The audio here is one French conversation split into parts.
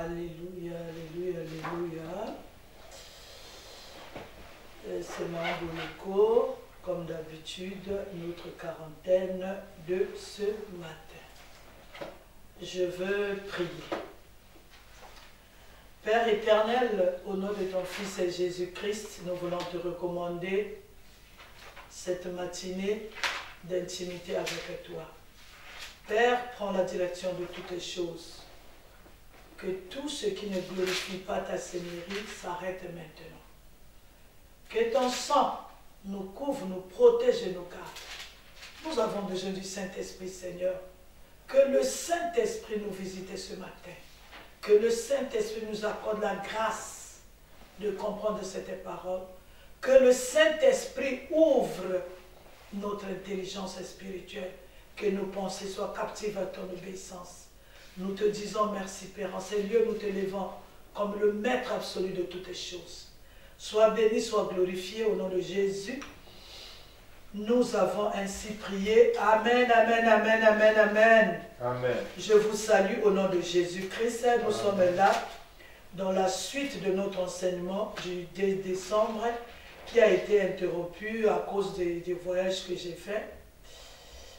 Alléluia, alléluia, alléluia. C'est Maman Bonoko, comme d'habitude, notre quarantaine de ce matin. Je veux prier. Père éternel, au nom de ton Fils Jésus-Christ, nous voulons te recommander cette matinée d'intimité avec toi. Père, prends la direction de toutes les choses. Que tout ce qui ne glorifie pas ta Seigneurie s'arrête maintenant. Que ton sang nous couvre, nous protège et nous garde. Nous avons besoin du Saint-Esprit, Seigneur. Que le Saint-Esprit nous visite ce matin. Que le Saint-Esprit nous accorde la grâce de comprendre cette parole. Que le Saint-Esprit ouvre notre intelligence spirituelle. Que nos pensées soient captives à ton obéissance. Nous te disons merci, Père. En ces lieux, nous te levons comme le Maître absolu de toutes les choses. Sois béni, sois glorifié au nom de Jésus. Nous avons ainsi prié. Amen, amen, amen, amen, amen. Amen. Je vous salue au nom de Jésus-Christ. Nous sommes là dans la suite de notre enseignement du 2 décembre qui a été interrompu à cause des voyages que j'ai faits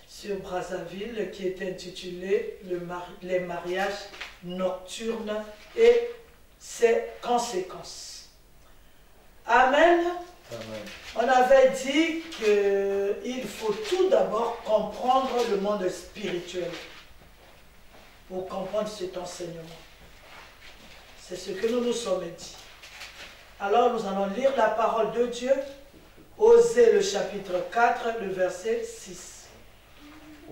sur Brazzaville, qui était intitulé les mariages nocturnes et ses conséquences. Amen. Amen. On avait dit qu'il faut tout d'abord comprendre le monde spirituel pour comprendre cet enseignement. C'est ce que nous nous sommes dit. Alors nous allons lire la parole de Dieu, Osée le chapitre 4, le verset 6.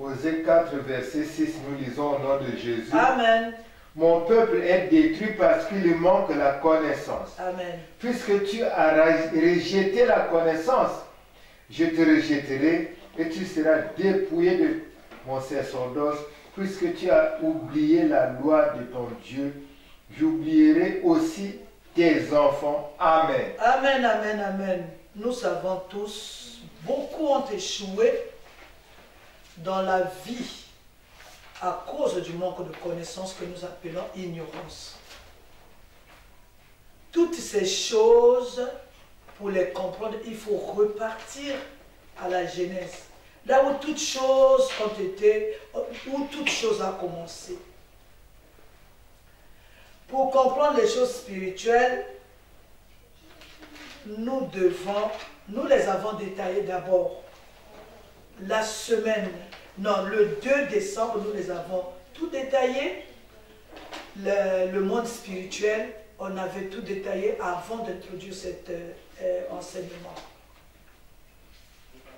Osée 4, verset 6, nous lisons au nom de Jésus. Amen. Mon peuple est détruit parce qu'il lui manque la connaissance. Amen. Puisque tu as rejeté la connaissance, je te rejetterai et tu seras dépouillé de mon sacerdoce. Puisque tu as oublié la loi de ton Dieu, j'oublierai aussi tes enfants. Amen. Amen, amen, amen. Nous savons tous, beaucoup ont échoué dans la vie à cause du manque de connaissances que nous appelons ignorance. Toutes ces choses, pour les comprendre, il faut repartir à la Genèse. Là où toutes choses ont été, où toute chose a commencé. Pour comprendre les choses spirituelles, nous les avons détaillées d'abord. La semaine, non, le 2 décembre, nous les avons tout détaillé. Le monde spirituel, on avait tout détaillé avant d'introduire cet enseignement.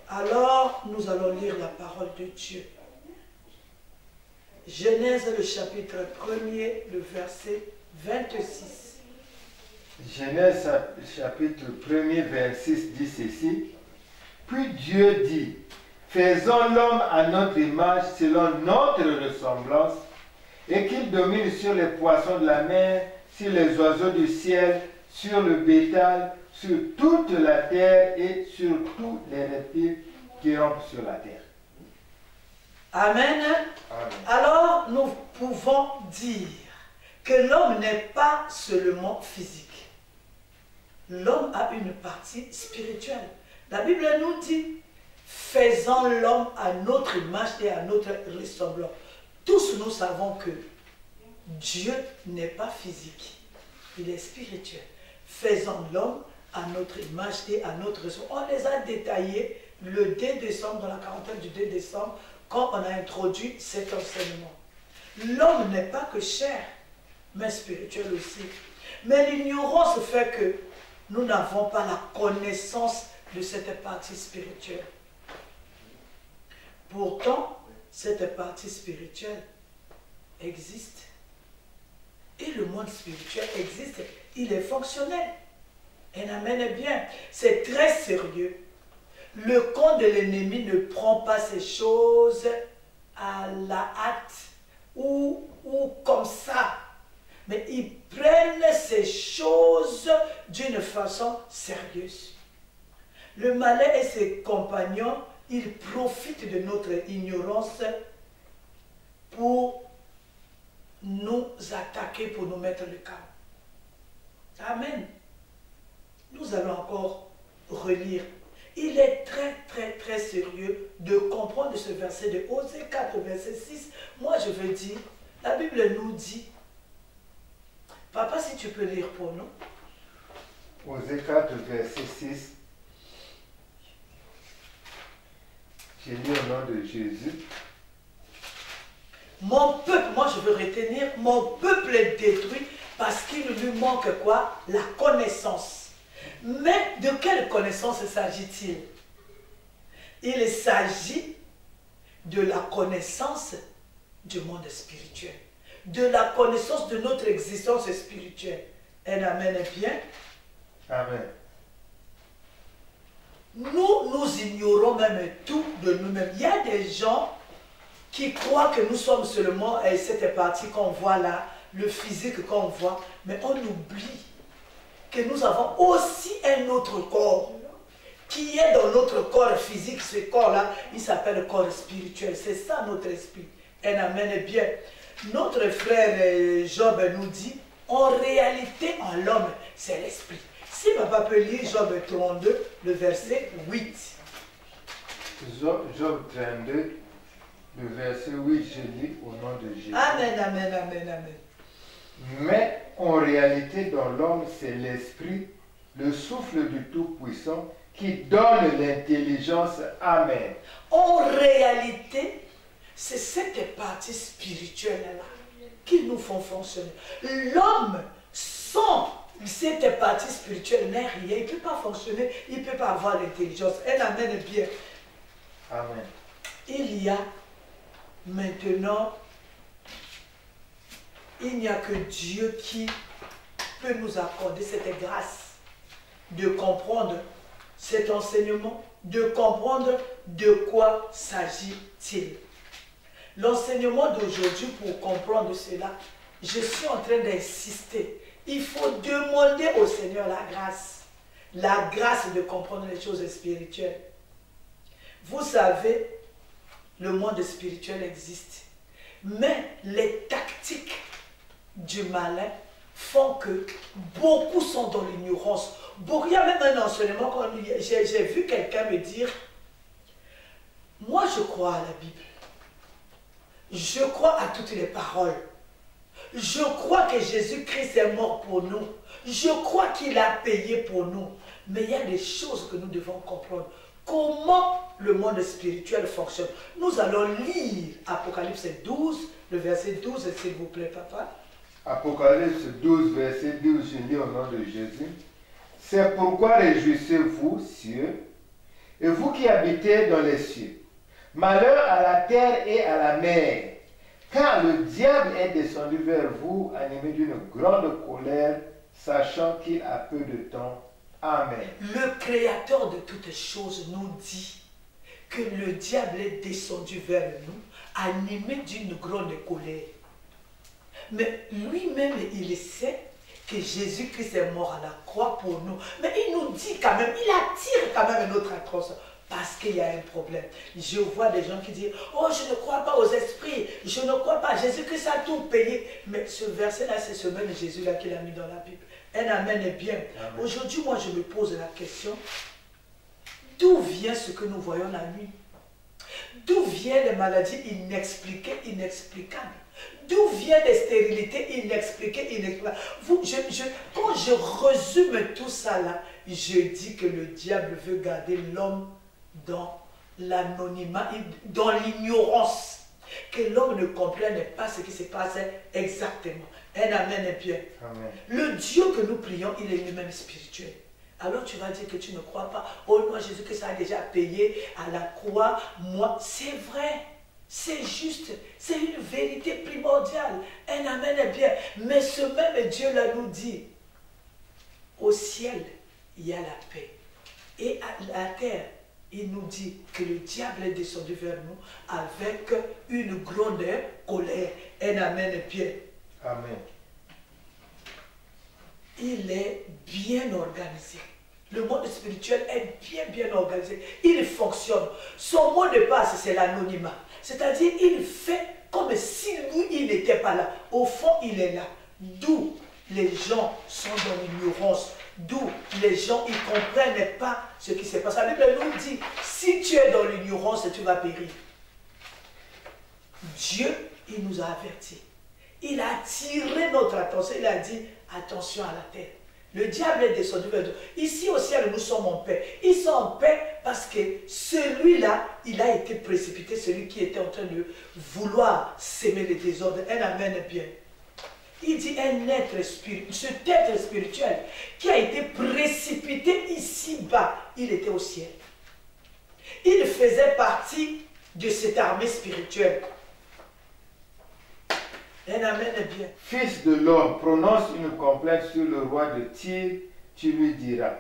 Alors, nous allons lire la parole de Dieu. Genèse, le chapitre 1er, le verset 26. Genèse, chapitre 1er, 26 dit ceci. Puis Dieu dit, faisons l'homme à notre image, selon notre ressemblance, et qu'il domine sur les poissons de la mer, sur les oiseaux du ciel, sur le bétail, sur toute la terre et sur tous les reptiles qui rampent sur la terre. Amen. Amen. Alors, nous pouvons dire que l'homme n'est pas seulement physique. L'homme a une partie spirituelle. La Bible nous dit, faisons l'homme à notre image et à notre ressemblance. Tous nous savons que Dieu n'est pas physique, il est spirituel. Faisons l'homme à notre image et à notre ressemblance. On les a détaillés le 2 décembre, dans la quarantaine du 2 décembre, quand on a introduit cet enseignement. L'homme n'est pas que chair, mais spirituel aussi. Mais l'ignorance fait que nous n'avons pas la connaissance de cette partie spirituelle. Pourtant, cette partie spirituelle existe. Et le monde spirituel existe. Il est fonctionnel. Et amène bien. C'est très sérieux. Le camp de l'ennemi ne prend pas ces choses à la hâte ou comme ça. Mais ils prennent ces choses d'une façon sérieuse. Le malin et ses compagnons, ils profitent de notre ignorance pour nous attaquer pour nous mettre le chaos. Amen. Nous allons encore relire. Il est très sérieux de comprendre ce verset de Osée 4, verset 6. Moi, je veux dire, la Bible nous dit, papa, si tu peux lire pour nous. Osée 4, verset 6. J'ai lu au nom de Jésus. Mon peuple, moi je veux retenir, mon peuple est détruit parce qu'il lui manque quoi? La connaissance. Mais de quelle connaissance s'agit-il? Il s'agit de la connaissance du monde spirituel, de la connaissance de notre existence spirituelle. Un amen est bien. Amen. Nous ignorons même tout de nous-mêmes. Il y a des gens qui croient que nous sommes seulement cette partie qu'on voit là, le physique qu'on voit, mais on oublie que nous avons aussi un autre corps qui est dans notre corps physique. Ce corps-là, il s'appelle le corps spirituel. C'est ça notre esprit. Un amen est bien. Notre frère Job nous dit, en réalité, en l'homme, c'est l'esprit. Si papa peut lire Job 32, le verset 8. Job 32, le verset 8, je lis au nom de Jésus. Amen, amen, amen, amen. Mais en réalité, dans l'homme, c'est l'esprit, le souffle du Tout-Puissant, qui donne l'intelligence. Amen. En réalité, c'est cette partie spirituelle-là qui nous font fonctionner. L'homme, sans cette partie spirituelle, n'est rien. Il ne peut pas fonctionner, il ne peut pas avoir l'intelligence. Un amen est bien. Amen. Il y a maintenant, il n'y a que Dieu qui peut nous accorder cette grâce de comprendre cet enseignement, de comprendre de quoi s'agit-il. L'enseignement d'aujourd'hui, pour comprendre cela, je suis en train d'insister. Il faut demander au Seigneur la grâce de comprendre les choses spirituelles. Vous savez, le monde spirituel existe, mais les tactiques du malin font que beaucoup sont dans l'ignorance. Il y a même un enseignement, j'ai vu quelqu'un me dire, moi je crois à la Bible, je crois à toutes les paroles, je crois que Jésus-Christ est mort pour nous, je crois qu'il a payé pour nous, mais il y a des choses que nous devons comprendre. Comment le monde spirituel fonctionne. Nous allons lire Apocalypse 12, le verset 12, s'il vous plaît, papa. Apocalypse 12, verset 12, je lis au nom de Jésus. C'est pourquoi réjouissez-vous, cieux, et vous qui habitez dans les cieux. Malheur à la terre et à la mer, car le diable est descendu vers vous, animé d'une grande colère, sachant qu'il a peu de temps. Amen. Le Créateur de toutes choses nous dit que le diable est descendu vers nous, animé d'une grande colère. Mais lui-même, il sait que Jésus-Christ est mort à la croix pour nous. Mais il nous dit quand même, il attire quand même notre attention. Parce qu'il y a un problème. Je vois des gens qui disent, oh, je ne crois pas aux esprits, je ne crois pas, Jésus-Christ a tout payé. Mais ce verset-là, c'est ce même Jésus-là qu'il a mis dans la Bible. Un amen est bien. Aujourd'hui, moi, je me pose la question, d'où vient ce que nous voyons la nuit? D'où viennent les maladies inexpliquées, inexplicables? D'où viennent les stérilités inexpliquées, inexplicables? Quand je résume tout ça là, je dis que le diable veut garder l'homme dans l'anonymat, dans l'ignorance, que l'homme ne comprenne pas ce qui se passe exactement. Un amen est bien. Amen. Le Dieu que nous prions, il est lui-même spirituel. Alors tu vas dire que tu ne crois pas. Oh non, Jésus-Christ a déjà payé à la croix. Moi, c'est vrai. C'est juste. C'est une vérité primordiale. Un amen est bien. Mais ce même Dieu-là nous dit, au ciel, il y a la paix. Et à la terre, il nous dit que le diable est descendu vers nous avec une grande colère. Un amen est bien. Amen. Il est bien organisé. Le monde spirituel est bien organisé. Il fonctionne. Son mot de passe, c'est l'anonymat. C'est-à-dire, il fait Comme si lui, il n'était pas là. Au fond, il est là. D'où les gens sont dans l'ignorance. D'où les gens, ils ne comprennent pas ce qui se passe. La Bible nous dit, si tu es dans l'ignorance, tu vas périr. Dieu, il nous a avertis. Il a attiré notre attention. Il a dit, attention à la terre. Le diable est descendu vers nous. Ici au ciel, nous sommes en paix. Ils sont en paix parce que celui-là, il a été précipité, celui qui était en train de vouloir s'aimer les désordres. Un amen bien. Il dit un être spirituel, cet être spirituel qui a été précipité ici-bas, il était au ciel. Il faisait partie de cette armée spirituelle. Un amen bien. Fils de l'homme, prononce une complainte sur le roi de Tyr, tu lui diras.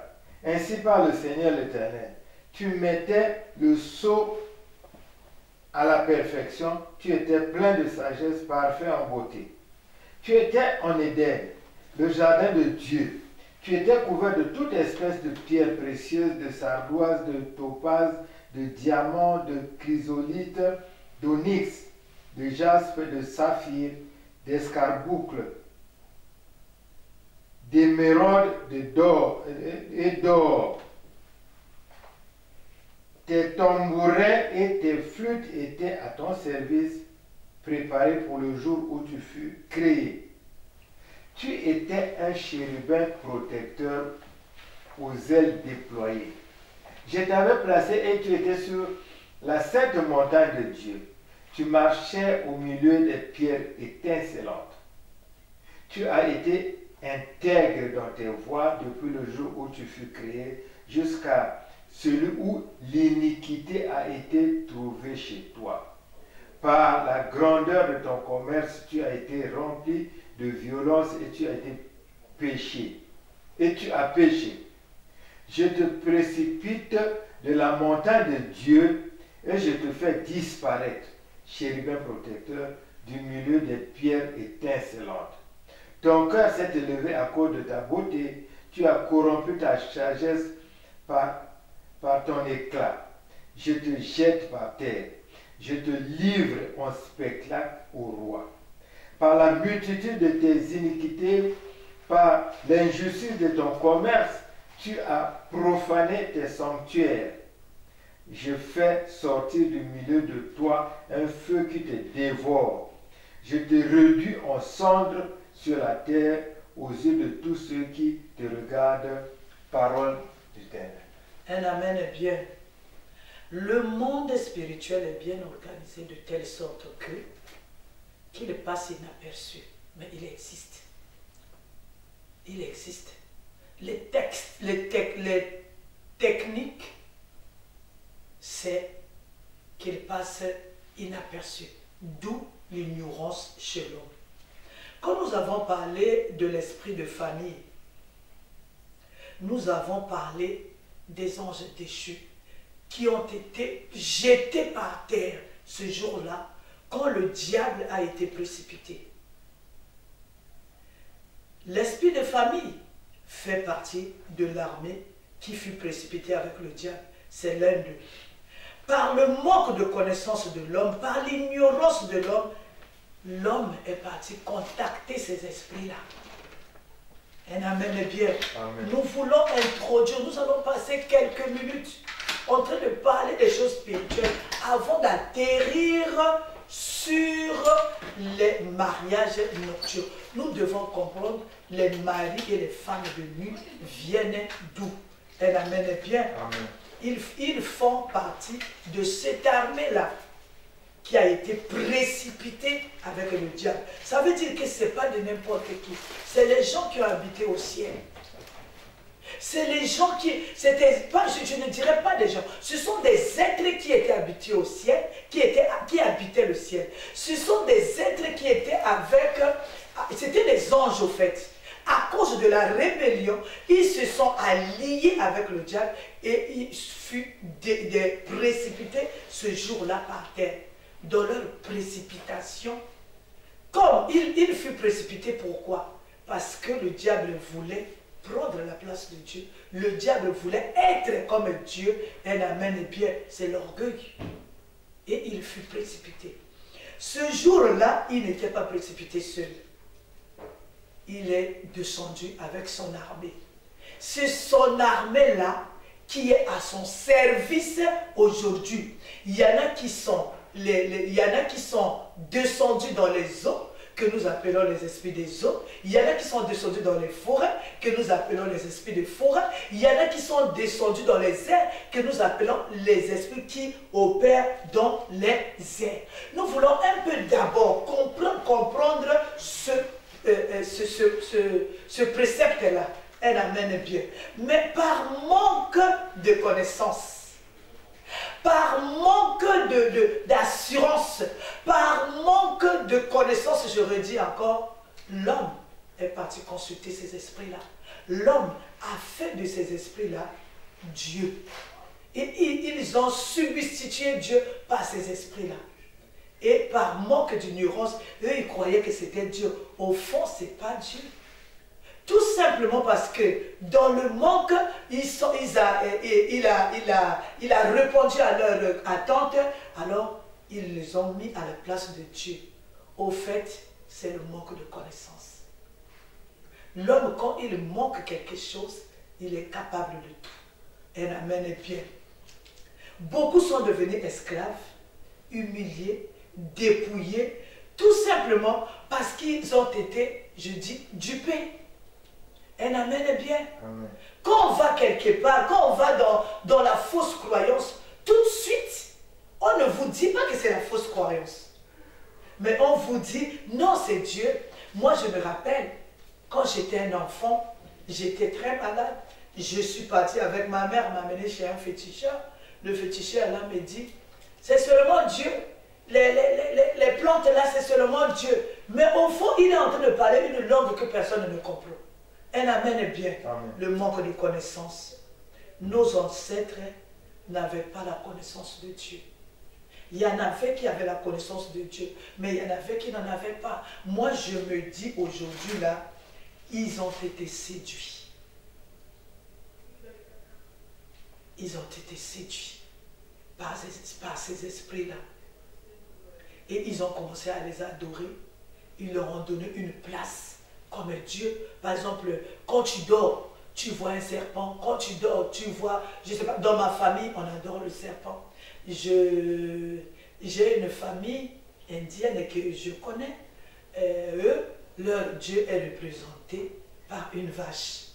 Ainsi parle le Seigneur l'Éternel. Tu mettais le sceau à la perfection, tu étais plein de sagesse, parfait en beauté. Tu étais en Éden, le jardin de Dieu. Tu étais couvert de toute espèce de pierres précieuses, de sardoise, de topaz, de diamant, de chrysolite, d'onyx, de jaspe, de saphir, d'escarboucle, d'émeraude, d'or et d'or. Tes tambourins et tes flûtes étaient à ton service, préparés pour le jour où tu fus créé. Tu étais un chérubin protecteur aux ailes déployées. Je t'avais placé et tu étais sur la sainte montagne de Dieu. Tu marchais au milieu des pierres étincelantes. Tu as été intègre dans tes voies depuis le jour où tu fus créé jusqu'à celui où l'iniquité a été trouvée chez toi. Par la grandeur de ton commerce, tu as été rempli de violence et tu as été péché. Et tu as péché. Je te précipite de la montagne de Dieu et je te fais disparaître, chérubin protecteur, du milieu des pierres étincelantes. Ton cœur s'est élevé à cause de ta beauté. Tu as corrompu ta sagesse par ton éclat. Je te jette par terre. Je te livre en spectacle au roi. Par la multitude de tes iniquités, par l'injustice de ton commerce, tu as profané tes sanctuaires. Je fais sortir du milieu de toi un feu qui te dévore. Je te réduis en cendres sur la terre aux yeux de tous ceux qui te regardent. Parole d'Éternel. Un amen est bien. Le monde spirituel est bien organisé de telle sorte qu'il passe inaperçu, mais il existe. Il existe. Les techniques, c'est qu'il passe inaperçu, d'où l'ignorance chez l'homme. Quand nous avons parlé de l'esprit de famille, nous avons parlé des anges déchus qui ont été jetés par terre ce jour-là quand le diable a été précipité. L'esprit de famille fait partie de l'armée qui fut précipitée avec le diable. C'est l'un d'eux. Par le manque de connaissance de l'homme, par l'ignorance de l'homme, l'homme est parti contacter ces esprits-là. Un amen est bien. Amen. Nous voulons introduire, nous allons passer quelques minutes en train de parler des choses spirituelles avant d'atterrir sur les mariages nocturnes. Nous devons comprendre les maris et les femmes de nuit viennent d'où. Un amen est bien. Amen. Ils font partie de cette armée-là qui a été précipitée avec le diable. Ça veut dire que ce n'est pas de n'importe qui. C'est les gens qui ont habité au ciel. C'est les gens qui... je ne dirais pas des gens. Ce sont des êtres qui étaient habités au ciel, qui habitaient le ciel. Ce sont des êtres qui étaient avec... C'était des anges au fait. À cause de la rébellion, ils se sont alliés avec le diable et ils furent précipités ce jour-là par terre. Dans leur précipitation, comme il fut précipité, pourquoi? Parce que le diable voulait prendre la place de Dieu. Le diable voulait être comme Dieu. Un amen est bien, c'est l'orgueil. Et il fut précipité. Ce jour-là, il n'était pas précipité seul. Il est descendu avec son armée. C'est son armée-là qui est à son service aujourd'hui. Il y en a qui sont, il y en a qui sont descendus dans les eaux, que nous appelons les esprits des eaux. Il y en a qui sont descendus dans les forêts, que nous appelons les esprits des forêts. Il y en a qui sont descendus dans les airs, que nous appelons les esprits qui opèrent dans les airs. Nous voulons un peu d'abord comprendre ce précepte-là. Elle amène bien. Mais par manque de connaissances, par manque d'assurance, par manque de connaissances, je redis encore, l'homme est parti consulter ces esprits-là. L'homme a fait de ces esprits-là Dieu. Et ils ont substitué Dieu par ces esprits-là. Et par manque d'ignorance, eux, ils croyaient que c'était Dieu. Au fond, ce n'est pas Dieu. Tout simplement parce que dans le manque, il a répondu à leur attente, alors ils les ont mis à la place de Dieu. Au fait, c'est le manque de connaissance. L'homme, quand il manque quelque chose, il est capable de tout. Et amène bien. Beaucoup sont devenus esclaves, humiliés, dépouillés, tout simplement parce qu'ils ont été, je dis, dupés. Et amène bien. Amen. Quand on va quelque part, quand on va dans la fausse croyance, tout de suite, on ne vous dit pas que c'est la fausse croyance. Mais on vous dit, non, c'est Dieu. Moi, je me rappelle, quand j'étais un enfant, j'étais très malade. Je suis parti avec ma mère, m'a amené chez un féticheur. Le féticheur, là, me dit, c'est seulement Dieu. Les plantes, là, c'est seulement Dieu. Mais au fond, il est en train de parler une langue que personne ne comprend. Elle amène bien. Amen. Le manque de connaissance. Nos ancêtres n'avaient pas la connaissance de Dieu. Il y en avait qui avaient la connaissance de Dieu, mais il y en avait qui n'en avaient pas. Moi, je me dis aujourd'hui, là, ils ont été séduits. Ils ont été séduits par ces esprits-là. Et ils ont commencé à les adorer. Ils leur ont donné une place comme Dieu. Par exemple, quand tu dors, tu vois un serpent. Quand tu dors, tu vois, je ne sais pas, dans ma famille, on adore le serpent. J'ai une famille indienne que je connais. Eux, leur Dieu est représenté par une vache.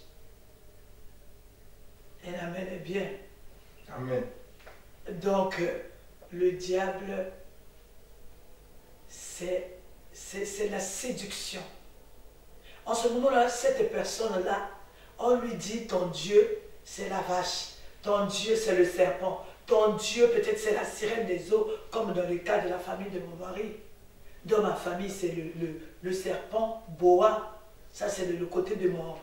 Elle amène bien. Amen. Donc, le diable, c'est la séduction. En ce moment-là, cette personne-là, on lui dit, ton Dieu, c'est la vache. Ton Dieu, c'est le serpent. Ton Dieu, peut-être, c'est la sirène des eaux, comme dans le cas de la famille de mon mari. Dans ma famille, c'est le serpent boa. Ça, c'est le côté de ma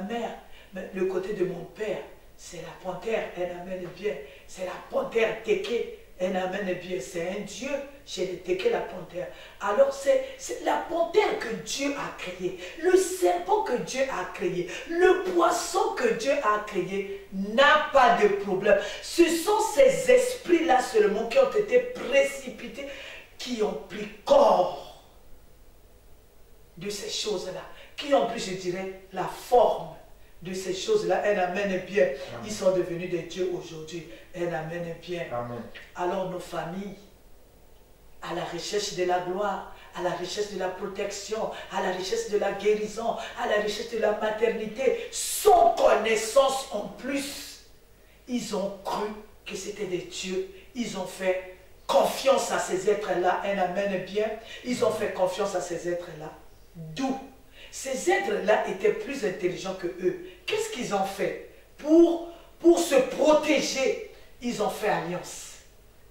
mère. Mais le côté de mon père, c'est la panthère. Elle amène bien. C'est la panthère téké. Elle amène bien. C'est un Dieu. J'ai téké la panthère. Alors, c'est la panthère que Dieu a créée. Le serpent que Dieu a créé. Le poisson que Dieu a créé n'a pas de problème. Ce sont ces esprits-là seulement qui ont été précipités, qui ont pris corps de ces choses-là, qui ont pris, je dirais, la forme de ces choses-là. Elle amène bien. Amen. Ils sont devenus des dieux aujourd'hui. Elle amène bien. Amen. Alors nos familles, à la recherche de la gloire, à la recherche de la protection, à la recherche de la guérison, à la recherche de la maternité, sans connaissance en plus, ils ont cru que c'était des dieux. Ils ont fait confiance à ces êtres-là. Elle amène bien. Ils ont fait confiance à ces êtres-là. D'où ces êtres-là étaient plus intelligents que eux. Qu'est-ce qu'ils ont fait? Pour se protéger, ils ont fait alliance.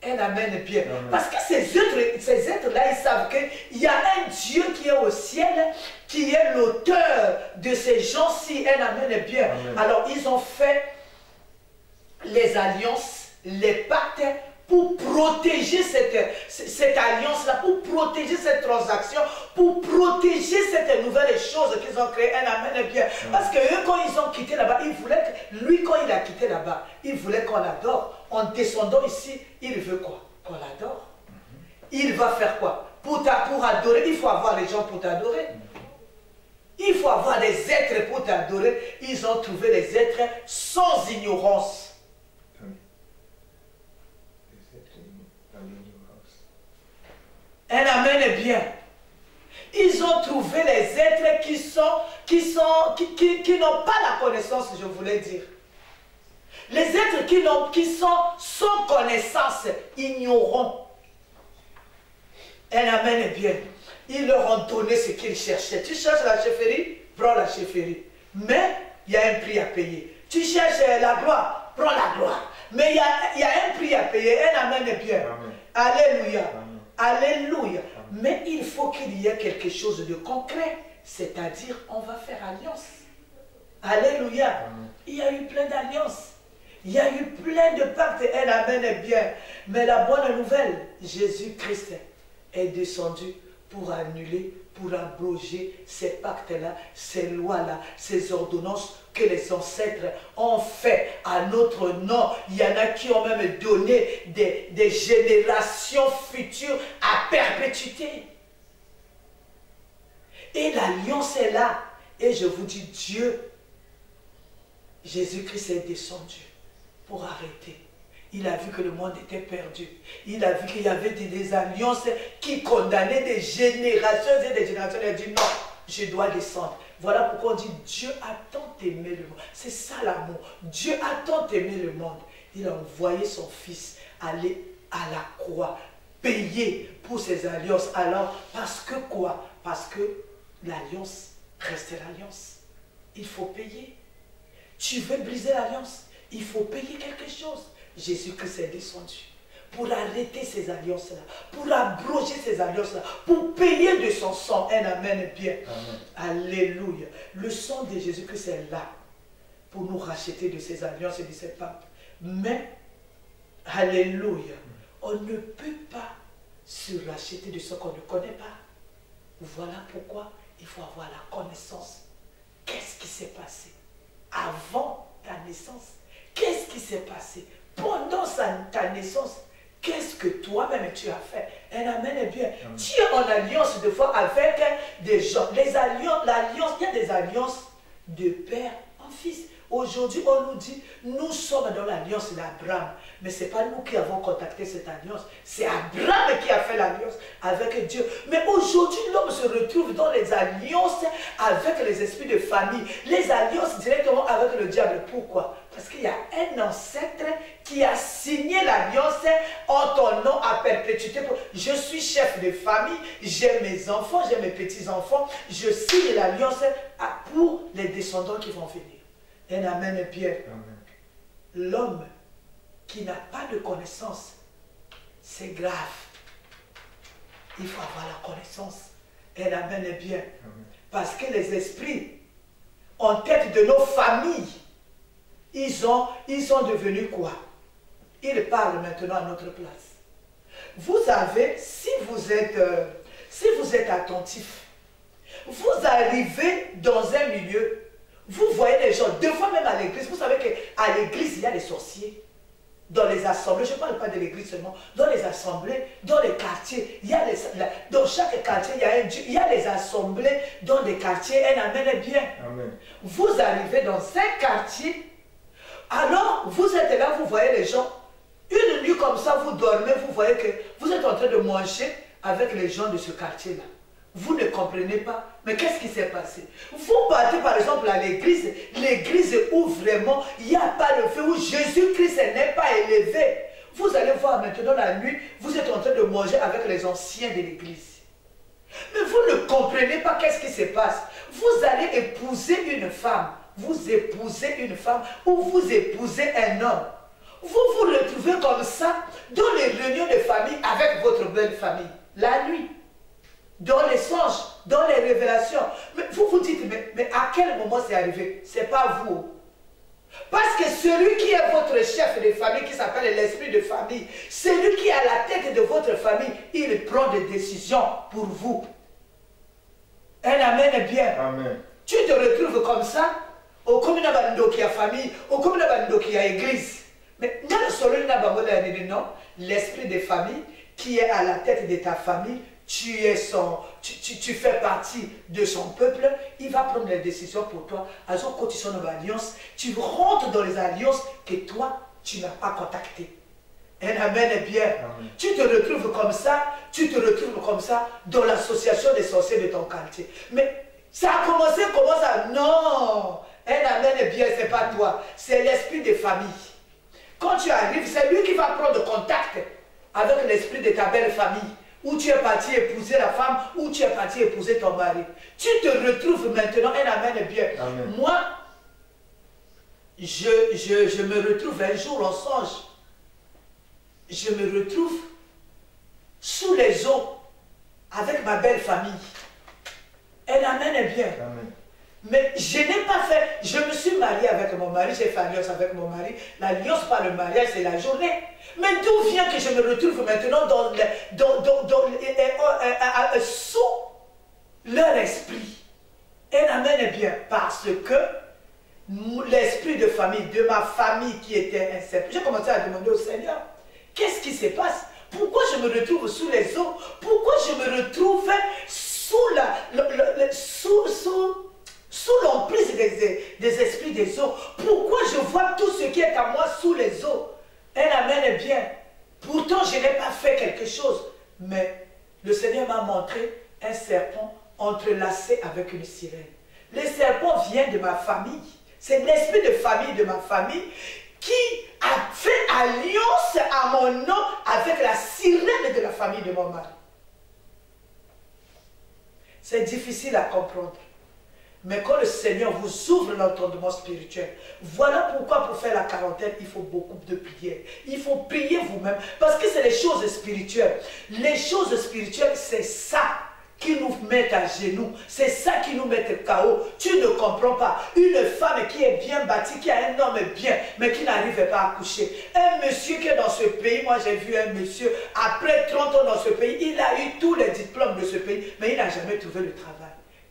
Elle amène bien. Parce que ces êtres-là, ils savent qu'il y a un Dieu qui est au ciel, qui est l'auteur de ces gens-ci. Elle amène bien. Amen. Alors, ils ont fait les alliances, les pactes, pour protéger cette alliance-là, pour protéger cette transaction, pour protéger cette nouvelle chose qu'ils ont créée. Elle amène bien. Parce que eux, quand ils ont quitté là-bas, ils voulaient que, lui, quand il a quitté là-bas, il voulait qu'on l'adore. En descendant ici, il veut quoi? Qu'on l'adore. il va faire quoi? Pour adorer, il faut avoir les gens pour t'adorer. Il faut avoir des êtres pour t'adorer. Ils ont trouvé les êtres sans ignorance. Un amen est bien. Ils ont trouvé les êtres qui n'ont pas la connaissance, je voulais dire. Les êtres qui sont sans connaissance, ignorants. Un amen est bien. Ils leur ont donné ce qu'ils cherchaient. Tu cherches la chefferie, prends la chefferie. Mais il y a un prix à payer. Tu cherches la gloire, prends la gloire. Mais il y a un prix à payer. Un amen est bien. Amen. Alléluia. Amen. Alléluia. Amen. Mais il faut qu'il y ait quelque chose de concret. C'est-à-dire, on va faire alliance. Alléluia. Amen. Il y a eu plein d'alliances. Il y a eu plein de pactes. Un amen est bien. Mais la bonne nouvelle, Jésus-Christ est descendu pour annuler, pour abroger ces pactes-là, ces lois-là, ces ordonnances que les ancêtres ont fait à notre nom. Il y en a qui ont même donné des générations futures à perpétuité. Et l'alliance est là. Et je vous dis, Dieu, Jésus-Christ est descendu pour arrêter. Il a vu que le monde était perdu. Il a vu qu'il y avait des alliances qui condamnaient des générations et des générations. Il a dit non, je dois descendre. Voilà pourquoi on dit Dieu a tant aimé le monde. C'est ça l'amour. Dieu a tant aimé le monde. Il a envoyé son fils aller à la croix, payer pour ses alliances. Alors, parce que quoi? Parce que l'alliance reste l'alliance. Il faut payer. Tu veux briser l'alliance? Il faut payer quelque chose. Jésus-Christ est descendu pour arrêter ces alliances-là, pour abroger ces alliances-là, pour payer de son sang. Un amen bien. Amen. Alléluia. Le sang de Jésus-Christ est là pour nous racheter de ces alliances et de ces pactes. Mais, alléluia, on ne peut pas se racheter de ce qu'on ne connaît pas. Voilà pourquoi il faut avoir la connaissance. Qu'est-ce qui s'est passé avant ta naissance? Qu'est-ce qui s'est passé pendant ta naissance? Qu'est-ce que toi-même tu as fait? Un amen est bien. Amen. Tu es en alliance de foi avec des gens. L'alliance, il y a des alliances de père en fils. Aujourd'hui, on nous dit, nous sommes dans l'alliance d'Abraham. Mais ce n'est pas nous qui avons contacté cette alliance. C'est Abraham qui a fait l'alliance avec Dieu. Mais aujourd'hui, l'homme se retrouve dans les alliances avec les esprits de famille. Les alliances directement avec le diable. Pourquoi? Parce qu'il y a un ancêtre qui a signé l'alliance en ton nom à perpétuité. Je suis chef de famille, j'ai mes enfants, j'ai mes petits-enfants. Je signe l'alliance pour les descendants qui vont venir. Un amen est bien. L'homme qui n'a pas de connaissance, c'est grave. Il faut avoir la connaissance. Un amen est bien. Parce que les esprits, en tête de nos familles, ils sont devenus quoi? Ils parlent maintenant à notre place. Vous avez, si vous êtes attentif, vous arrivez dans un milieu, vous voyez les gens, deux fois même à l'église, vous savez qu'à l'église, il y a des sorciers. Dans les assemblées, je ne parle pas de l'église seulement, dans les assemblées, dans les quartiers, dans chaque quartier, il y a les assemblées dans des quartiers. Un amen est bien. Amen. Vous arrivez dans un quartier, alors vous êtes là, vous voyez les gens, une nuit comme ça, vous dormez, vous voyez que vous êtes en train de manger avec les gens de ce quartier-là. Vous ne comprenez pas. Mais qu'est-ce qui s'est passé? Vous partez par exemple à l'église où vraiment il n'y a pas le feu, où Jésus-Christ n'est pas élevé. Vous allez voir maintenant la nuit, vous êtes en train de manger avec les anciens de l'église. Mais vous ne comprenez pas qu'est-ce qui se passe. Vous allez épouser une femme. Vous épousez une femme ou vous épousez un homme. Vous vous retrouvez comme ça dans les réunions de famille avec votre belle famille. La nuit. Dans les songes, dans les révélations. Mais vous vous dites, mais à quel moment c'est arrivé? Ce n'est pas vous. Parce que celui qui est votre chef de famille, qui s'appelle l'esprit de famille, celui qui est à la tête de votre famille, il prend des décisions pour vous. Un amen est bien. Amen. Tu te retrouves comme ça, au commun qui a famille, au commun qui a église. Mais non, l'esprit de famille, qui est à la tête de ta famille, tu fais partie de son peuple, il va prendre les décisions pour toi. Alors quand tu es dans l'alliance, tu rentres dans les alliances que toi, tu n'as pas contactées. Un amen est bien. Amen. Tu te retrouves comme ça dans l'association des sorciers de ton quartier. Mais ça a commencé comment ça? Non! Un amen est bien, ce n'est pas toi. C'est l'esprit de famille. Quand tu arrives, c'est lui qui va prendre contact avec l'esprit de ta belle famille. Où tu es parti épouser la femme, où tu es parti épouser ton mari. Tu te retrouves maintenant, un amen est bien. Amen. Moi, je me retrouve un jour en songe. Je me retrouve sous les eaux avec ma belle famille. Un amen est bien. Amen. Mais je n'ai pas fait, je me suis mariée avec mon mari, j'ai fait alliance avec mon mari. L'alliance, pas le mariage, c'est la journée. Mais d'où vient que je me retrouve maintenant sous leur esprit? Un amen est bien. Parce que l'esprit de famille, de ma famille qui était incertain, j'ai commencé à demander au Seigneur, qu'est-ce qui se passe? Pourquoi je me retrouve sous les eaux? Pourquoi je me retrouve sous sous l'emprise des esprits des eaux? Pourquoi je vois tout ce qui est à moi sous les eaux? Un amen est bien. Pourtant, je n'ai pas fait quelque chose. Mais le Seigneur m'a montré un serpent entrelacé avec une sirène. Le serpent vient de ma famille. C'est l'esprit de famille de ma famille qui a fait alliance à mon nom avec la sirène de la famille de mon mari. C'est difficile à comprendre. Mais quand le Seigneur vous ouvre l'entendement spirituel, voilà pourquoi pour faire la quarantaine, il faut beaucoup de prières. Il faut prier vous-même, parce que c'est les choses spirituelles. Les choses spirituelles, c'est ça qui nous met à genoux. C'est ça qui nous met KO. Tu ne comprends pas. Une femme qui est bien bâtie, qui a un homme bien, mais qui n'arrive pas à coucher. Un monsieur qui est dans ce pays, moi j'ai vu un monsieur, après 30 ans dans ce pays, il a eu tous les diplômes de ce pays, mais il n'a jamais trouvé le travail.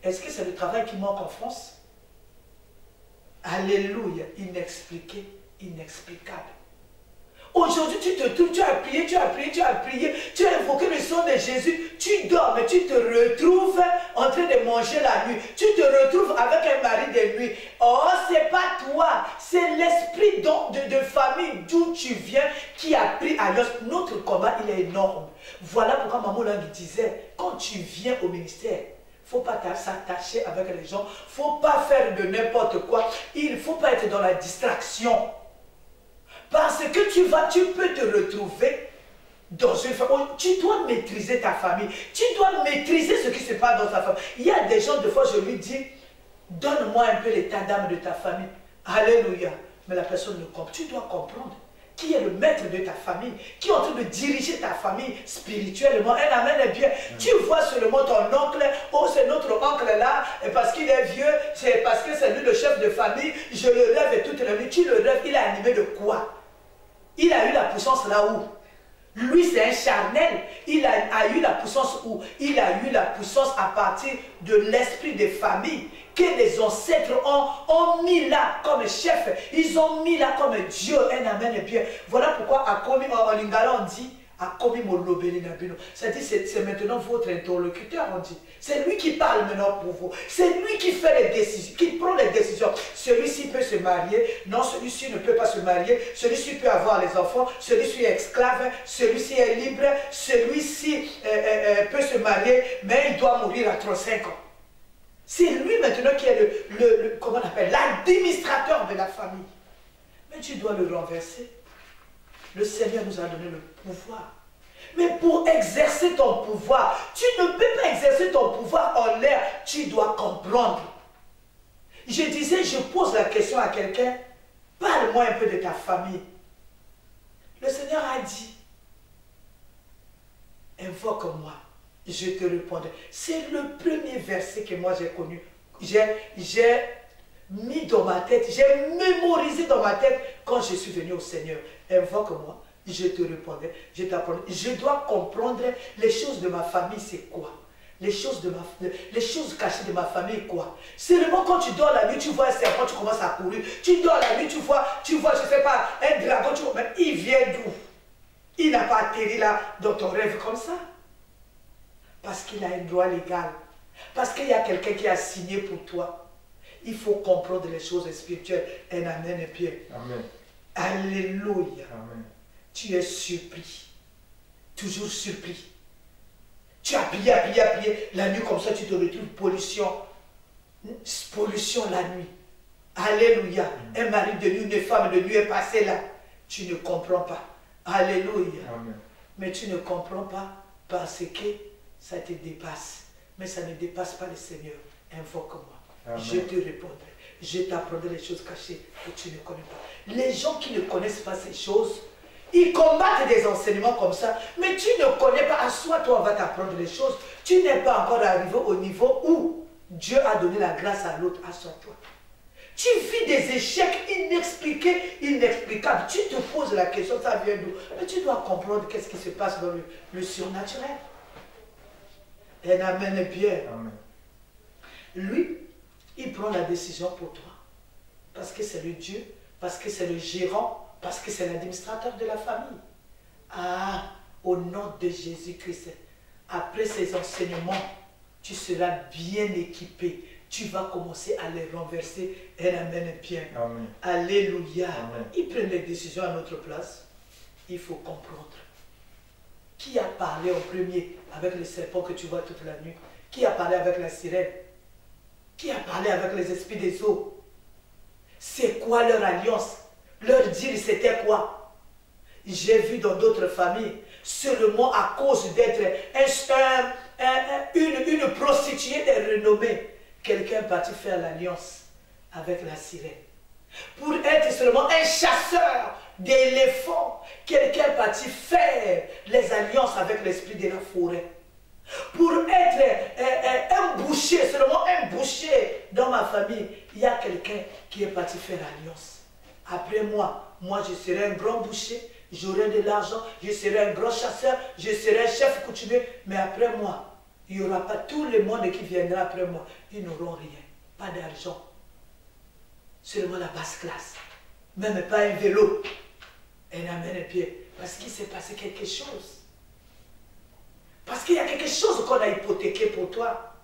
Est-ce que c'est le travail qui manque en France? Alléluia, inexpliqué, inexplicable. Aujourd'hui, tu te trouves, tu as prié, tu as prié, tu as prié, tu as invoqué le sang de Jésus, tu dors, mais tu te retrouves en train de manger la nuit. Tu te retrouves avec un mari de nuit. Oh, c'est pas toi, c'est l'esprit de famille d'où tu viens qui a pris alliance. Notre combat, il est énorme. Voilà pourquoi maman Lang disait, quand tu viens au ministère, il ne faut pas s'attacher avec les gens. Il ne faut pas faire de n'importe quoi. Il ne faut pas être dans la distraction. Parce que tu peux te retrouver dans une famille. Tu dois maîtriser ta famille. Tu dois maîtriser ce qui se passe dans ta famille. Il y a des gens, des fois, je lui dis, donne-moi un peu l'état d'âme de ta famille. Alléluia. Mais la personne ne comprend. Tu dois comprendre. Qui est le maître de ta famille, qui est en train de diriger ta famille spirituellement. Un amen est bien. Tu vois seulement ton oncle, oh c'est notre oncle là, et parce qu'il est vieux, c'est parce que c'est lui le chef de famille, je le rêve toute la nuit. Tu le rêves, il est animé de quoi? Il a eu la puissance là où? Lui c'est un charnel, il a eu la puissance où? Il a eu la puissance à partir de l'esprit des familles que les ancêtres ont mis là comme chef, ils ont mis là comme Dieu. Un amen et bien. Voilà pourquoi en lingala on dit c'est-à-dire c'est maintenant votre interlocuteur, on dit. C'est lui qui parle maintenant pour vous. C'est lui qui fait les décisions, qui prend les décisions. Celui-ci peut se marier, non, celui-ci ne peut pas se marier, celui-ci peut avoir les enfants, celui-ci est esclave, celui-ci est libre, celui-ci peut se marier, mais il doit mourir à 35 ans. C'est lui maintenant qui est comment on appelle, l'administrateur de la famille. Mais tu dois le renverser. Le Seigneur nous a donné le pouvoir. Mais pour exercer ton pouvoir, tu ne peux pas exercer ton pouvoir en l'air. Tu dois comprendre. Je disais, je pose la question à quelqu'un, parle-moi un peu de ta famille. Le Seigneur a dit, invoque-moi, je te répondrai. C'est le premier verset que moi j'ai connu. J'ai mis dans ma tête, j'ai mémorisé dans ma tête quand je suis venu au Seigneur. Invoque-moi, je te répondrai, je t'apprendrai. Je dois comprendre les choses de ma famille, c'est quoi? Les choses cachées de ma famille, quoi? Seulement quand tu dors la nuit, tu vois un serpent, tu commences à courir. Tu dors la nuit, tu vois, je ne sais pas, un dragon, mais il vient d'où? Il n'a pas atterri là dans ton rêve comme ça. Parce qu'il a un droit légal. Parce qu'il y a quelqu'un qui a signé pour toi. Il faut comprendre les choses spirituelles. Un amen et bien. Amen. Alléluia. Amen. Tu es surpris. Toujours surpris. Tu as prié. La nuit comme ça, tu te retrouves pollution. Pollution la nuit. Alléluia. Un mari de nuit, une femme de nuit est passée là. Tu ne comprends pas. Alléluia. Amen. Mais tu ne comprends pas parce que ça te dépasse. Mais ça ne dépasse pas le Seigneur. Invoque-moi. Je te répondrai. Je t'apprendrai les choses cachées que tu ne connais pas. Les gens qui ne connaissent pas ces choses, ils combattent des enseignements comme ça. Mais tu ne connais pas. Assois-toi, on va t'apprendre les choses. Tu n'es pas encore arrivé au niveau où Dieu a donné la grâce à l'autre. Assois-toi. Tu vis des échecs inexpliqués, inexplicables. Tu te poses la question, ça vient d'où? Mais tu dois comprendre qu'est-ce qui se passe dans le surnaturel. Et amen bien. Amen. Lui, il prend la décision pour toi. Parce que c'est le Dieu, parce que c'est le gérant, parce que c'est l'administrateur de la famille. Ah, au nom de Jésus-Christ, après ces enseignements, tu seras bien équipé. Tu vas commencer à les renverser. Et amen bien. Amen. Alléluia. Amen. Ils prennent les décisions à notre place. Il faut comprendre. Qui a parlé en premier avec le serpent que tu vois toute la nuit? Qui a parlé avec la sirène? Qui a parlé avec les esprits des eaux? C'est quoi leur alliance? Leur deal, c'était quoi? J'ai vu dans d'autres familles, seulement à cause d'être une prostituée de renommée, quelqu'un est parti faire l'alliance avec la sirène. Pour être seulement un chasseur d'éléphants, quelqu'un est parti faire les alliances avec l'esprit de la forêt. Pour être un boucher, seulement un boucher dans ma famille, il y a quelqu'un qui est parti faire l'alliance. Après moi je serai un grand boucher, j'aurai de l'argent, je serai un grand chasseur, je serai un chef coutumier, mais après moi, il n'y aura pas tout le monde qui viendra après moi. Ils n'auront rien, pas d'argent, seulement la basse classe, même pas un vélo. Et amène pied, parce qu'il s'est passé quelque chose. Parce qu'il y a quelque chose qu'on a hypothéqué pour toi.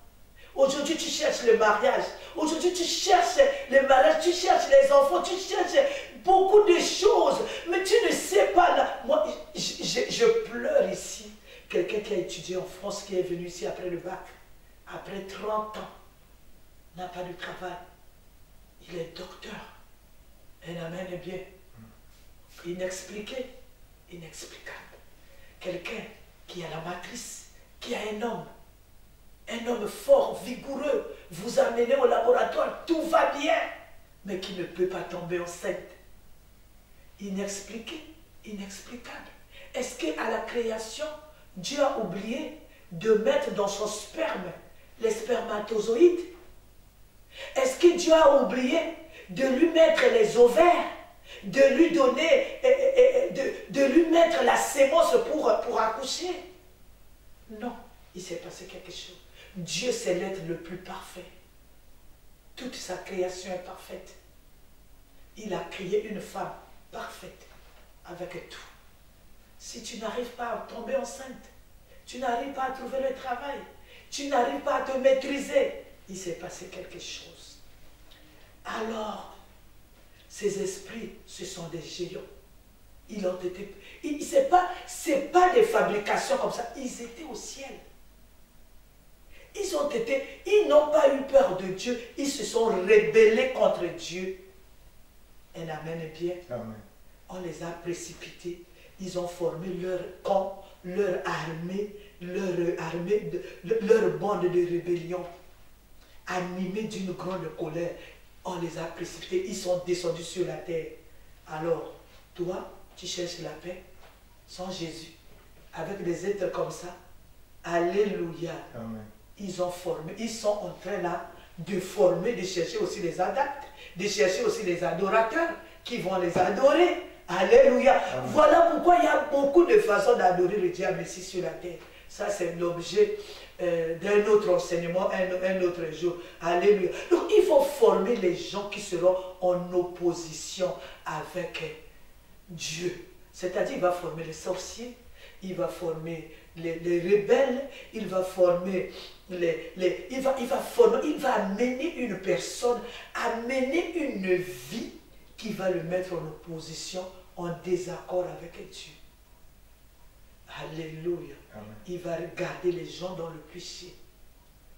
Aujourd'hui, tu cherches le mariage. Aujourd'hui, tu cherches le mariage, tu cherches les enfants, tu cherches beaucoup de choses. Mais tu ne sais pas là. Moi, je pleure ici. Quelqu'un qui a étudié en France, qui est venu ici après le bac, après 30 ans, n'a pas de travail. Il est docteur. Un amen est bien. Inexpliqué, inexplicable. Quelqu'un qui a la matrice, qui a un homme fort, vigoureux, vous amenez au laboratoire, tout va bien, mais qui ne peut pas tomber enceinte. Inexpliqué, inexplicable. Est-ce qu'à la création, Dieu a oublié de mettre dans son sperme les spermatozoïdes? Est-ce que Dieu a oublié de lui mettre les ovaires, de lui donner, de lui mettre la sémence pour accoucher? Non, il s'est passé quelque chose. Dieu, c'est l'être le plus parfait. Toute sa création est parfaite. Il a créé une femme parfaite, avec tout. Si tu n'arrives pas à tomber enceinte, tu n'arrives pas à trouver le travail, tu n'arrives pas à te maîtriser, il s'est passé quelque chose. Alors, ces esprits, ce sont des géants. Ils ont été... C'est pas des fabrications comme ça. Ils étaient au ciel. Ils n'ont pas eu peur de Dieu. Ils se sont rebellés contre Dieu. Et amen bien. Amen. On les a précipités. Ils ont formé leur camp, leur armée, leur bande de rébellion. Animés d'une grande colère. On les a précipités. Ils sont descendus sur la terre. Alors, toi, tu cherches la paix sans Jésus. Avec des êtres comme ça. Alléluia. Amen. Ils sont en train là de former, de chercher aussi les adeptes, de chercher aussi les adorateurs qui vont les adorer. Alléluia. Amen. Voilà pourquoi il y a beaucoup de façons d'adorer le diable ici sur la terre. Ça, c'est l'objet d'un autre enseignement, un autre jour. Alléluia. Donc, il faut former les gens qui seront en opposition avec Dieu, C'est-à-dire, il va former les sorciers, il va former les rebelles, il va former il va amener une personne à mener une vie qui va le mettre en opposition, en désaccord avec Dieu. Alléluia. Amen. Il va regarder les gens dans le péché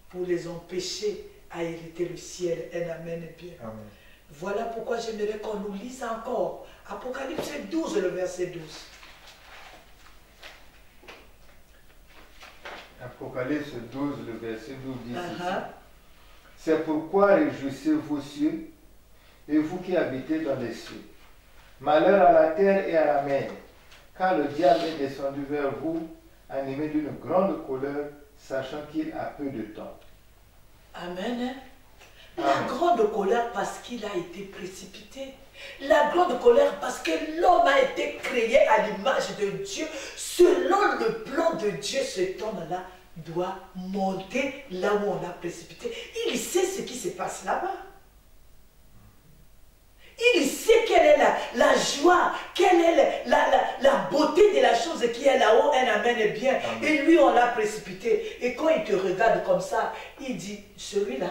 pour les empêcher à hériter le ciel. Un amen et bien. Amen. Voilà pourquoi j'aimerais qu'on nous lise encore Apocalypse 12, le verset 12. Apocalypse 12, le verset 12 dit ceci. C'est pourquoi réjouissez-vous cieux, et vous qui habitez dans les cieux. Malheur à la terre et à la mer, car le diable est descendu vers vous, animé d'une grande colère, sachant qu'il a peu de temps. Amen. La grande colère parce qu'il a été précipité. La grande colère parce que l'homme a été créé à l'image de Dieu. Selon le plan de Dieu, cet homme-là doit monter là où on l'a précipité. Il sait ce qui se passe là-bas. Il sait quelle est la joie, quelle est la beauté de la chose qui est là-haut. Un amen est bien. Amen. Et lui, on l'a précipité. Et quand il te regarde comme ça, il dit, celui-là,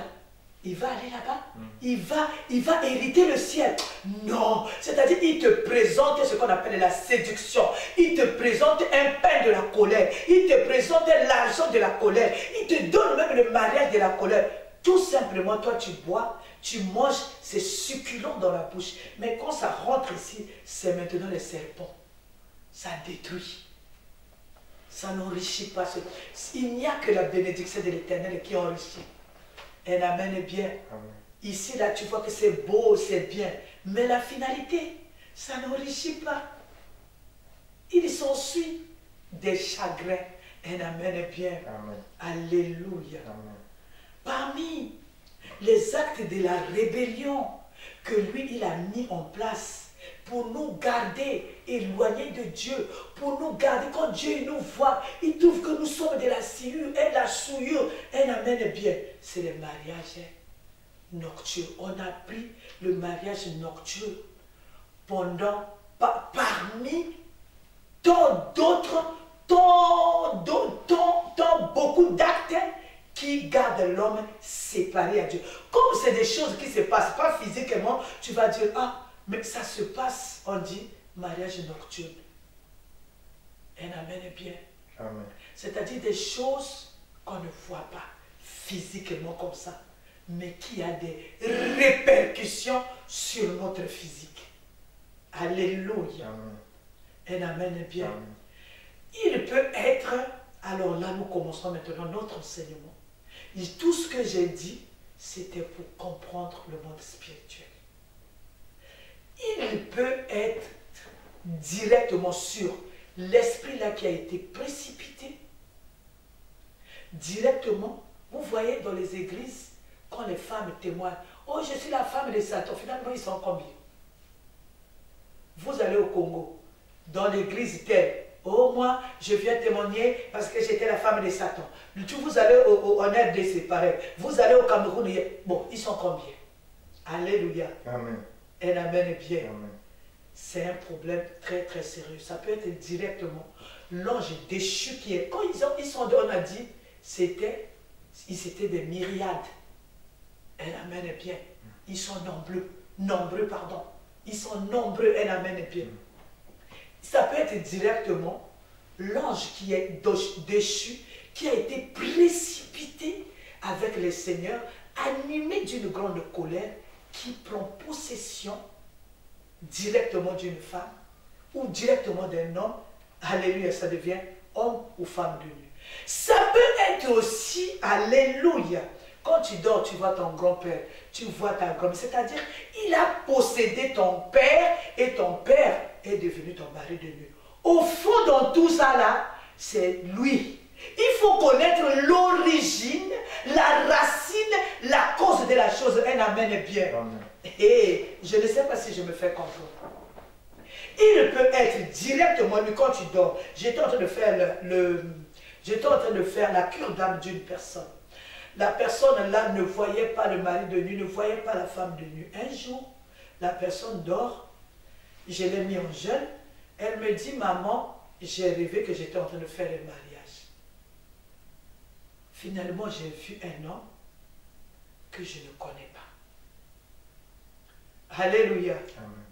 il va aller là-bas, il va hériter le ciel. Non, c'est-à-dire il te présente ce qu'on appelle la séduction. Il te présente un pain de la colère. Il te présente l'argent de la colère. Il te donne même le mariage de la colère. Tout simplement, toi tu bois, tu manges, c'est succulent dans la bouche. Mais quand ça rentre ici, c'est maintenant les serpents. Ça détruit. Ça n'enrichit pas. Il n'y a que la bénédiction de l'Éternel qui enrichit. Un amen est bien. Amen. Ici, là, tu vois que c'est beau, c'est bien. Mais la finalité, ça n'enrichit pas. Il s'ensuit des chagrins. Un amen est bien. Amen. Alléluia. Amen. Parmi les actes de la rébellion que lui, il a mis en place pour nous garder éloignés de Dieu, pour nous garder, quand Dieu nous voit, il trouve que nous sommes de la sciure et la souillure. Un amen est bien. C'est le mariage nocturne. On a pris le mariage nocturne parmi tant d'autres, tant beaucoup d'actes qui gardent l'homme séparé à Dieu. Comme c'est des choses qui ne se passent pas physiquement, tu vas dire, ah, mais ça se passe, on dit, mariage nocturne. Un amen est bien. C'est-à-dire des choses qu'on ne voit pas physiquement comme ça, mais qui a des répercussions sur notre physique. Alléluia. Un amen est bien. Amen. Il peut être, alors là nous commençons maintenant notre enseignement. Et tout ce que j'ai dit, c'était pour comprendre le monde spirituel. Il peut être directement sur l'esprit là qui a été précipité. Directement, vous voyez dans les églises, quand les femmes témoignent, oh je suis la femme de Satan, finalement ils sont combien? Vous allez au Congo, dans l'église telle, oh moi je viens témoigner parce que j'étais la femme de Satan. Vous allez en RDC, pareil. Vous allez au Cameroun, bon, ils sont combien? Alléluia. Amen. Un amen est bien. C'est un problème très très sérieux. Ça peut être directement l'ange déchu qui est. Quand ils sont deux, on a dit, c'était des myriades. Un amen est bien. Ils sont nombreux, pardon. Ils sont nombreux, un amen est bien. Ça peut être directement l'ange qui est déchu, qui a été précipité avec le Seigneur, animé d'une grande colère, qui prend possession directement d'une femme ou directement d'un homme. Alléluia, ça devient homme ou femme de nuit. Ça peut être aussi, alléluia, quand tu dors, tu vois ton grand-père, tu vois ta grand-mère, c'est-à-dire, il a possédé ton père et ton père est devenu ton mari de nuit. Au fond, dans tout ça là, c'est lui. Il faut connaître l'origine, la racine, la cause de la chose. Un amen est bien. Amen. Et je ne sais pas si je me fais comprendre. Il peut être directement, lui, quand tu dors. J'étais en train de faire la cure d'âme d'une personne. La personne là ne voyait pas le mari de nuit, ne voyait pas la femme de nuit. Un jour, la personne dort, je l'ai mis en jeûne, Elle me dit, maman, j'ai rêvé que j'étais en train de faire le mariage. Finalement, j'ai vu un homme que je ne connais pas. Alléluia. Amen.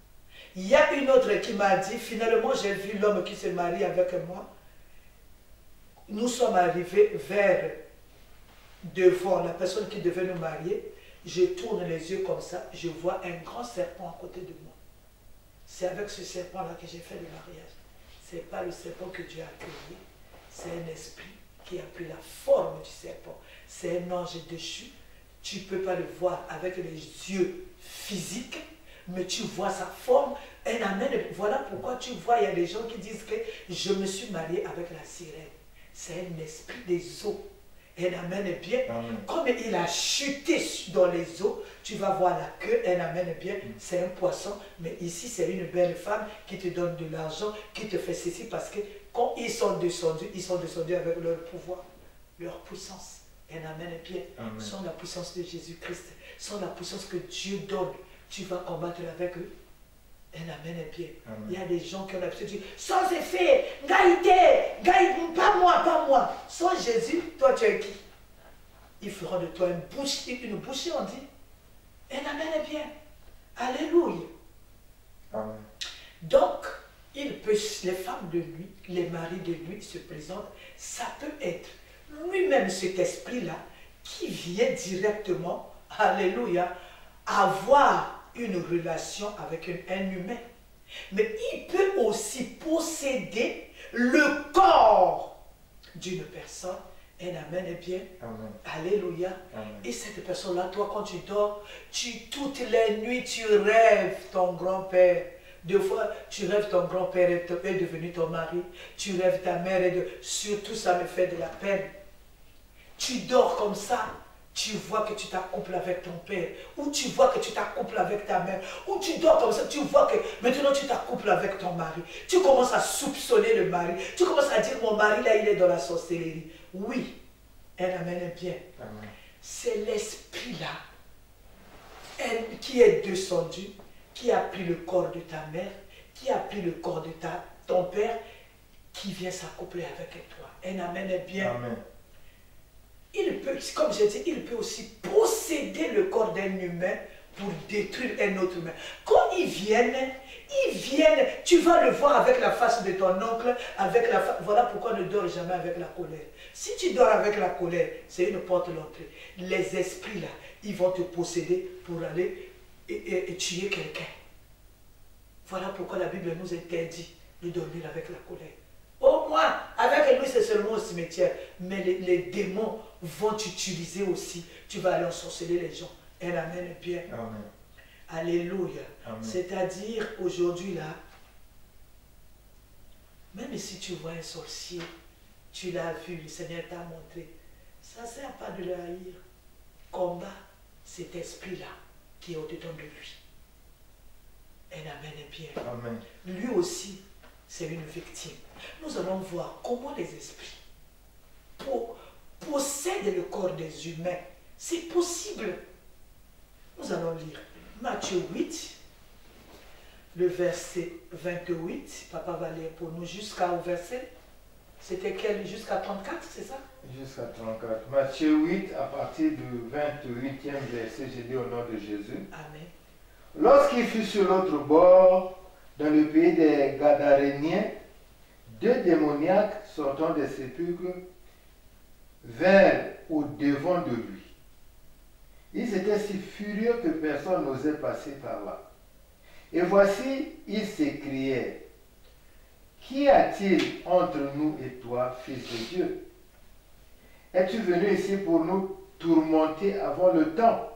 Il y a une autre qui m'a dit, finalement, j'ai vu l'homme qui se marie avec moi. Nous sommes arrivés vers devant la personne qui devait nous marier. Je tourne les yeux comme ça, je vois un grand serpent à côté de moi. C'est avec ce serpent-là que j'ai fait le mariage. Ce n'est pas le serpent que Dieu a créé, c'est un esprit qui a pris la forme du serpent. C'est un ange déchu. Tu ne peux pas le voir avec les yeux physiques, mais tu vois sa forme. Un amen. Voilà pourquoi tu vois, il y a des gens qui disent que je me suis marié avec la sirène. C'est un esprit des eaux. Un amen est bien. Amen. Comme il a chuté dans les eaux, tu vas voir la queue. Un amen est bien. C'est un poisson. Mais ici, c'est une belle femme qui te donne de l'argent, qui te fait ceci parce que quand ils sont descendus avec leur pouvoir, leur puissance. Un amen est bien. Amen. Sans la puissance de Jésus-Christ, sans la puissance que Dieu donne, tu vas combattre avec eux. Un amen est bien. Amen. Il y a des gens qui ont l'habitude de dire sans effet, gaïté, pas moi. Sans Jésus, toi tu es qui? Ils feront de toi une bouchée, on dit. Un amen est bien. Alléluia. Amen. Donc, les femmes de nuit, les maris de nuit se présentent. Ça peut être lui-même cet esprit-là qui vient directement, alléluia, avoir une relation avec un humain. Mais il peut aussi posséder le corps d'une personne. Un amen est bien. Amen. Alléluia. Amen. Et cette personne-là, toi, quand tu dors, toutes les nuits, tu rêves ton grand-père. Deux fois, tu rêves ton grand-père est devenu ton mari. Tu rêves ta mère surtout, ça me fait de la peine. Tu dors comme ça. Tu vois que tu t'accouples avec ton père, ou tu vois que tu t'accouples avec ta mère, ou tu dors comme ça, tu vois que maintenant tu t'accouples avec ton mari. Tu commences à soupçonner le mari. Tu commences à dire, mon mari là, il est dans la sorcellerie. Oui, un amen est bien. C'est l'esprit là qui est descendu, qui a pris le corps de ta mère, qui a pris le corps de ton père, qui vient s'accoupler avec toi. Un amen est bien. Amen. Il peut, comme j'ai dit, il peut aussi posséder le corps d'un humain pour détruire un autre humain. Quand ils viennent, tu vas le voir avec la face de ton oncle, voilà pourquoi ne dors jamais avec la colère. Si tu dors avec la colère, c'est une porte d'entrée. Les esprits là, ils vont te posséder pour aller et tuer quelqu'un. Voilà pourquoi la Bible nous interdit de dormir avec la colère. Au moins, avec lui, c'est seulement au cimetière. Mais les démons vont t'utiliser aussi. Tu vas aller ensorceler les gens. Un amen est bien. Amen. Alléluia. Amen. C'est-à-dire, aujourd'hui là, même si tu vois un sorcier, tu l'as vu, le Seigneur t'a montré, ça ne sert pas de le haïr. Combat cet esprit-là qui est au-dedans de lui. Un amen est bien. Amen. Lui aussi, c'est une victime. Nous allons voir comment les esprits possèdent le corps des humains. C'est possible. Nous allons lire Matthieu 8, le verset 28. Papa va lire pour nous jusqu'au verset. C'était quel? Jusqu'à 34, c'est ça? Jusqu'à 34. Matthieu 8, à partir du 28e verset, j'ai dit au nom de Jésus. Amen. Lorsqu'il fut sur l'autre bord, dans le pays des Gadaréniens, deux démoniaques sortant des sépulcres vinrent au-devant de lui. Ils étaient si furieux que personne n'osait passer par là. Et voici, ils s'écriaient, « Qu'y a-t-il entre nous et toi, fils de Dieu? Es-tu venu ici pour nous tourmenter avant le temps? »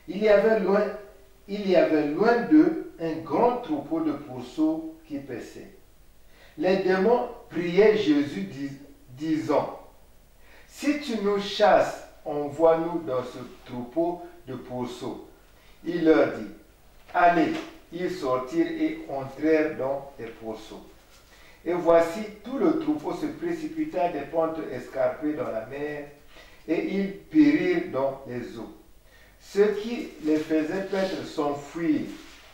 Il y avait loin d'eux un grand troupeau de pourceaux qui paissaient. Les démons priaient Jésus disant, « Si tu nous chasses, envoie-nous dans ce troupeau de pourceaux. » Il leur dit, « Allez. » Ils sortirent et entrèrent dans les pourceaux. Et voici, tout le troupeau se précipita des pentes escarpées dans la mer, et ils périrent dans les eaux. Ceux qui les faisaient paître s'enfuirent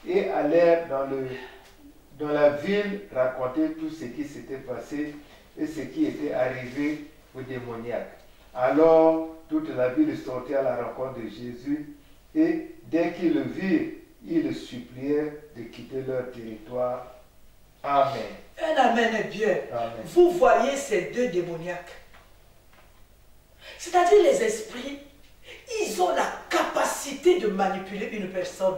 et allèrent dans le dans la ville racontait tout ce qui s'était passé et ce qui était arrivé aux démoniaques. Alors, toute la ville sortit à la rencontre de Jésus et dès qu'ils le virent, ils le suppliaient de quitter leur territoire. Amen. Un amen est bien. Amen. Vous voyez ces deux démoniaques. C'est-à-dire les esprits, ils ont la capacité de manipuler une personne.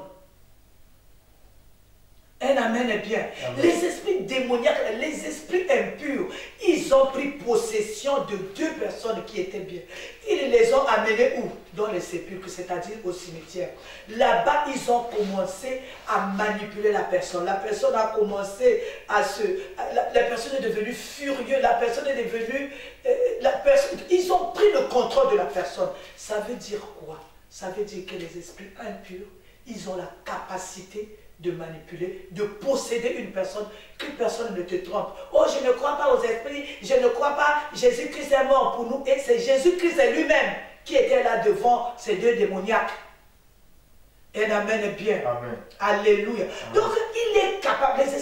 Un amen est bien. Amen. Les esprits démoniaques, les esprits impurs, ils ont pris possession de deux personnes qui étaient bien. Ils les ont amenés où? Dans les sépulcres, c'est-à-dire au cimetière. Là-bas, ils ont commencé à manipuler la personne. La personne a commencé à se... La personne est devenue furieuse, la personne est devenue... ils ont pris le contrôle de la personne. Ça veut dire quoi? Ça veut dire que les esprits impurs, ils ont la capacité de manipuler, de posséder une personne, qu'une personne ne te trompe. Oh, je ne crois pas aux esprits, je ne crois pas, Jésus-Christ est mort pour nous. Et c'est Jésus-Christ lui-même qui était là devant ces deux démoniaques. Et amen est bien. Amen. Alléluia. Amen. Donc, il est capable, les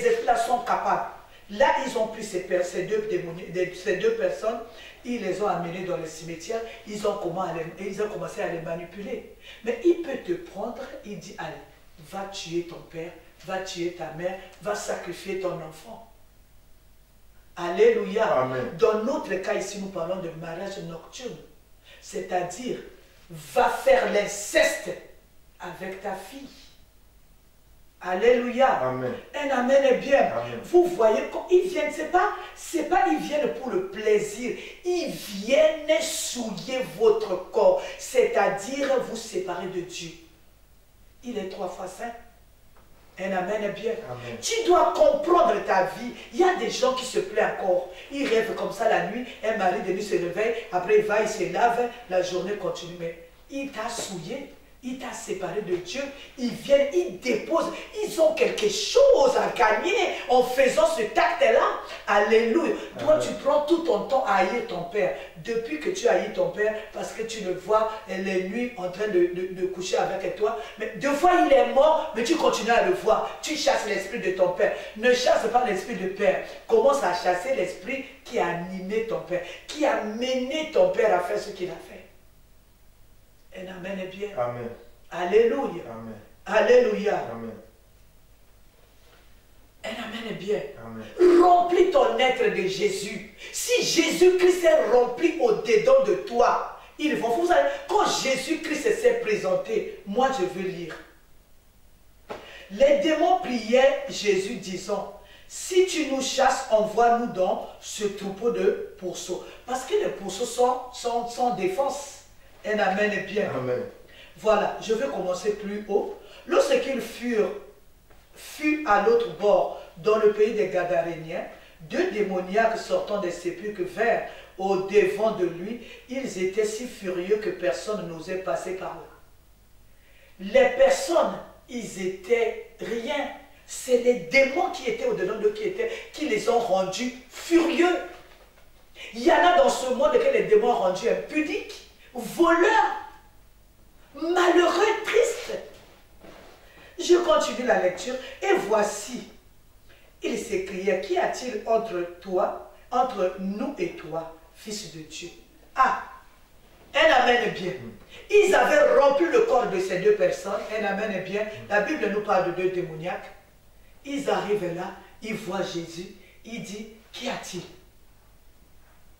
esprits là sont capables. Là, ils ont pris ces deux personnes, ils les ont amenées dans le cimetière, ils ont commencé à les manipuler. Mais il peut te prendre, il dit, allez, va tuer ton père, va tuer ta mère, va sacrifier ton enfant. Alléluia. Amen. Dans notre cas ici, nous parlons de mariage nocturne. C'est-à-dire, va faire l'inceste avec ta fille. Alléluia. Amen. Un amen est bien. Amen. Vous voyez, quand ils viennent, c'est pas ils viennent pour le plaisir. Ils viennent souiller votre corps. C'est-à-dire vous séparer de Dieu. Il est 3 fois saint. Un amen est bien. Amen. Tu dois comprendre ta vie. Il y a des gens qui se plaignent encore. Ils rêvent comme ça la nuit. Un mari de nuit se réveille. Après il va, il se lave. La journée continue. Mais il t'a souillé. Il t'a séparé de Dieu. Ils viennent, ils déposent. Ils ont quelque chose à gagner en faisant ce acte-là. Alléluia. Toi, tu prends tout ton temps à haïr ton père. Depuis que tu haïs ton père, parce que tu le vois les nuits en train de coucher avec toi. Mais deux fois, il est mort, mais tu continues à le voir. Tu chasses l'esprit de ton père. Ne chasse pas l'esprit de père. Commence à chasser l'esprit qui a animé ton père, qui a mené ton père à faire ce qu'il a fait. Un amen est bien. Amen. Alléluia. Amen. Alléluia. Amen. Un amen est bien. Amen. Remplis ton être de Jésus. Si Jésus-Christ est rempli au-dedans de toi, il faut, vous savez, quand Jésus-Christ s'est présenté, moi je veux lire. Les démons priaient Jésus disant, si tu nous chasses, envoie-nous dans ce troupeau de pourceaux. Parce que les pourceaux sont sans défense. Un amen est bien. Amen. Voilà, je vais commencer plus haut. Lorsqu'ils furent à l'autre bord, dans le pays des Gadaréniens, deux démoniaques sortant des sépulcres vinrent au devant de lui. Ils étaient si furieux que personne n'osait passer par là. Les personnes, ils étaient rien. C'est les démons qui étaient au-dedans d'eux qui les ont rendus furieux. Il y en a dans ce monde que les démons ont rendus impudiques, voleurs, malheureux, tristes. Je continue la lecture et voici, il s'écriait, qu'y a-t-il entre nous et toi, fils de Dieu? Ah, un amen est bien. Ils avaient rempli le corps de ces deux personnes, un amen est bien. La Bible nous parle de deux démoniaques. Ils arrivent là, ils voient Jésus, il dit, qu'y a-t-il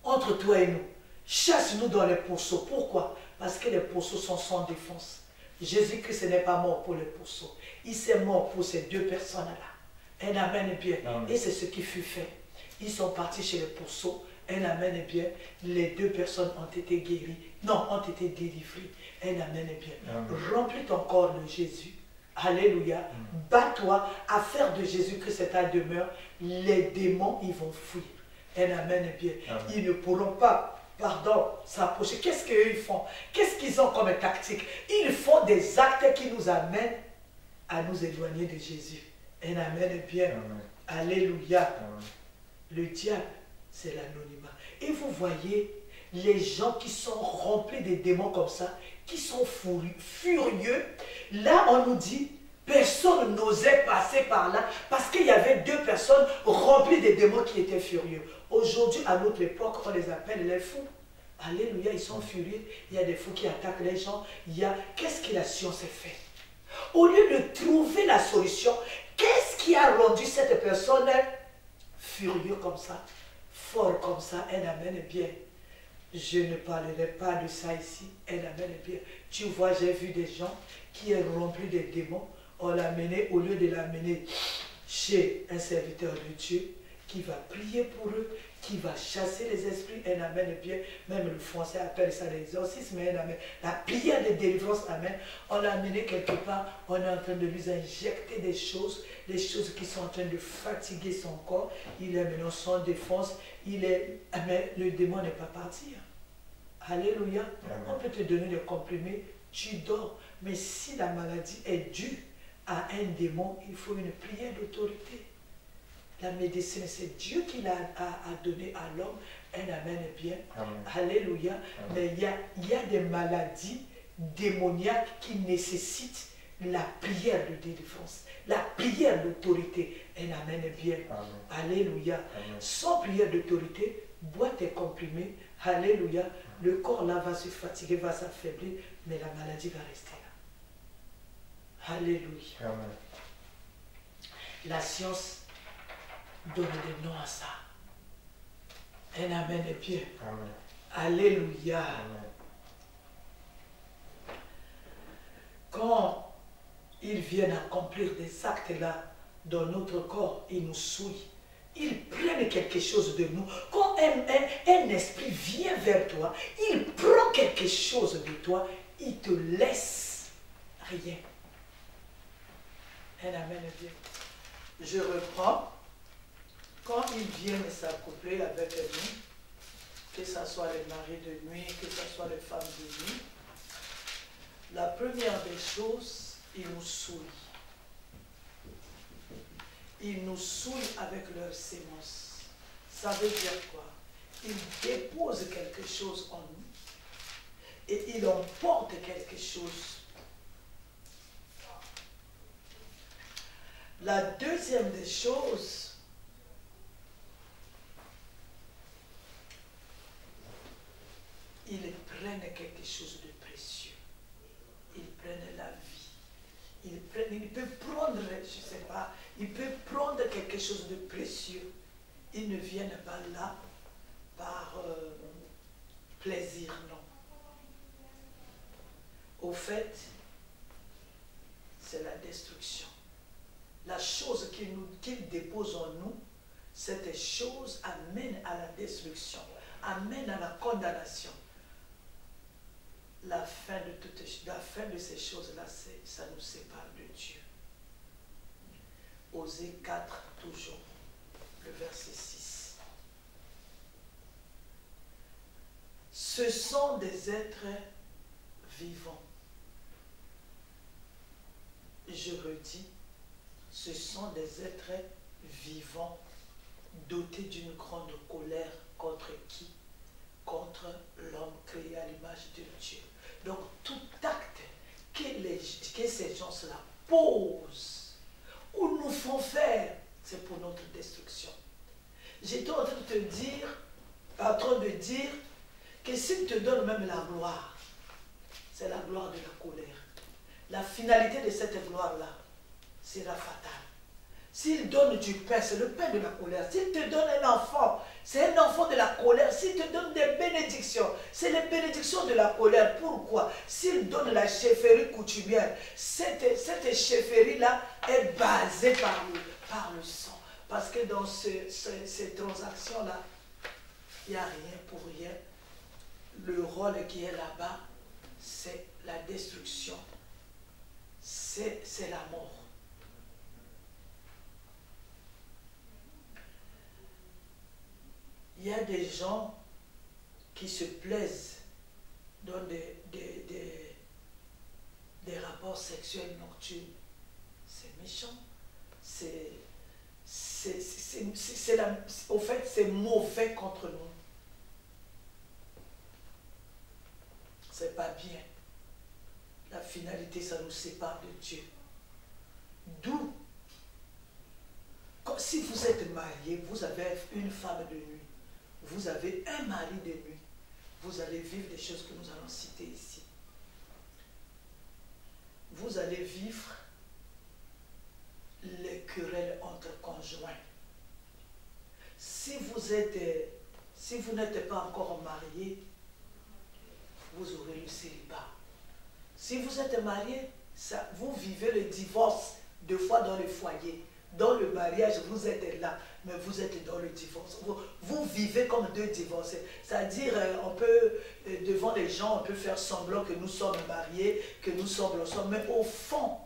entre toi et nous? Chasse-nous dans les pourceaux. Pourquoi? Parce que les pourceaux sont sans défense. Jésus-Christ n'est pas mort pour les pourceaux. Il s'est mort pour ces deux personnes-là. Un amen est bien. Amen. Et c'est ce qui fut fait. Ils sont partis chez les pourceaux. Un amen est bien. Les deux personnes ont été guéries. Non, ont été délivrées. Un amen est bien. Amen. Remplis ton corps de Jésus. Alléluia. Bats-toi à faire de Jésus-Christ ta demeure. Les démons, ils vont fuir. Un amen est bien. Amen. Ils ne pourront pas, s'approcher. Qu'est-ce qu'ils font? Qu'est-ce qu'ils ont comme tactique? Ils font des actes qui nous amènent à nous éloigner de Jésus. Un amen est bien. Amen. Alléluia. Amen. Le diable, c'est l'anonymat. Et vous voyez, les gens qui sont remplis de démons comme ça, qui sont furieux, là on nous dit, Personne n'osait passer par là parce qu'il y avait deux personnes remplies de démons qui étaient furieux. Aujourd'hui, à notre époque, on les appelle les fous. Alléluia, ils sont furieux. Il y a des fous qui attaquent les gens. Qu'est-ce que la science fait? Au lieu de trouver la solution, qu'est-ce qui a rendu cette personne furieuse comme ça, fort comme ça? Un amen bien. Je ne parlerai pas de ça ici. Un amen bien. Tu vois, j'ai vu des gens qui sont remplis de démons. On l'a mené, au lieu de l'amener chez un serviteur de Dieu, qui va prier pour eux, qui va chasser les esprits, un amen bien, même le français appelle ça l'exorcisme, un amen, la prière de délivrance, amen. On l'a amené quelque part, on est en train de lui injecter des choses qui sont en train de fatiguer son corps, il est maintenant sans défense, mais le démon n'est pas parti. Alléluia. On peut te donner des comprimés, tu dors, mais si la maladie est due à un démon, il faut une prière d'autorité. La médecine, c'est Dieu qui l'a donné à l'homme. Un amen bien. Amen. Alléluia. Amen. Mais il y a des maladies démoniaques qui nécessitent la prière de délivrance, la prière d'autorité. Un amen bien. Amen. Alléluia. Amen. Sans prière d'autorité, bois tes comprimés. Alléluia. Le corps là va se fatiguer, va s'affaiblir, mais la maladie va rester là. Alléluia. Amen. La science donne des noms à ça. Un amen est bien. Amen. Alléluia. Amen. Quand ils viennent accomplir des actes là dans notre corps, ils nous souillent. Ils prennent quelque chose de nous. Quand un esprit vient vers toi, il prend quelque chose de toi, il te laisse rien. Un amen est bien. Je reprends. Quand ils viennent s'accoupler avec nous, que ce soit les maris de nuit, que ce soit les femmes de nuit, la première des choses, ils nous souillent. Ils nous souillent avec leur sémence. Ça veut dire quoi? Ils déposent quelque chose en nous et ils emportent quelque chose. La deuxième des choses, ils prennent quelque chose de précieux. Ils prennent la vie. Ils peuvent prendre, je ne sais pas, ils peuvent prendre quelque chose de précieux. Ils ne viennent pas là par plaisir, non. Au fait, c'est la destruction. La chose qu'ils déposent en nous, cette chose amène à la destruction, amène à la condamnation. La fin de ces choses-là, ça nous sépare de Dieu. Osée 4, toujours, le verset 6. Ce sont des êtres vivants. Je redis, ce sont des êtres vivants, dotés d'une grande colère contre qui? Contre l'homme créé à l'image de Dieu. Donc tout acte que ces gens-là posent ou nous font faire, c'est pour notre destruction. J'étais en train de dire que s'il te donne même la gloire, c'est la gloire de la colère. La finalité de cette gloire-là sera fatale. S'il donne du pain, c'est le pain de la colère. S'il te donne un enfant, c'est un enfant de la colère. S'il te donne des bénédictions, c'est les bénédictions de la colère. Pourquoi? S'il donne la chefferie coutumière, cette chefferie-là est basée par le sang. Parce que dans ces transactions-là, il n'y a rien pour rien. Le rôle qui est là-bas, c'est la destruction. C'est la mort. Il y a des gens qui se plaisent dans des rapports sexuels nocturnes. C'est méchant. Au fait, c'est mauvais contre nous. C'est pas bien. La finalité, ça nous sépare de Dieu. D'où, si vous êtes marié, vous avez une femme de nuit, vous avez un mari de nuit, vous allez vivre des choses que nous allons citer ici. Vous allez vivre les querelles entre conjoints. Si vous n'êtes pas encore marié, vous aurez le célibat. Si vous êtes marié, vous vivez le divorce 2 fois dans le foyer. Dans le mariage, vous êtes là, mais vous êtes dans le divorce. Vous vivez comme 2 divorcés. C'est-à-dire, on peut, devant les gens, on peut faire semblant que nous sommes mariés, que nous sommes ensemble, mais au fond,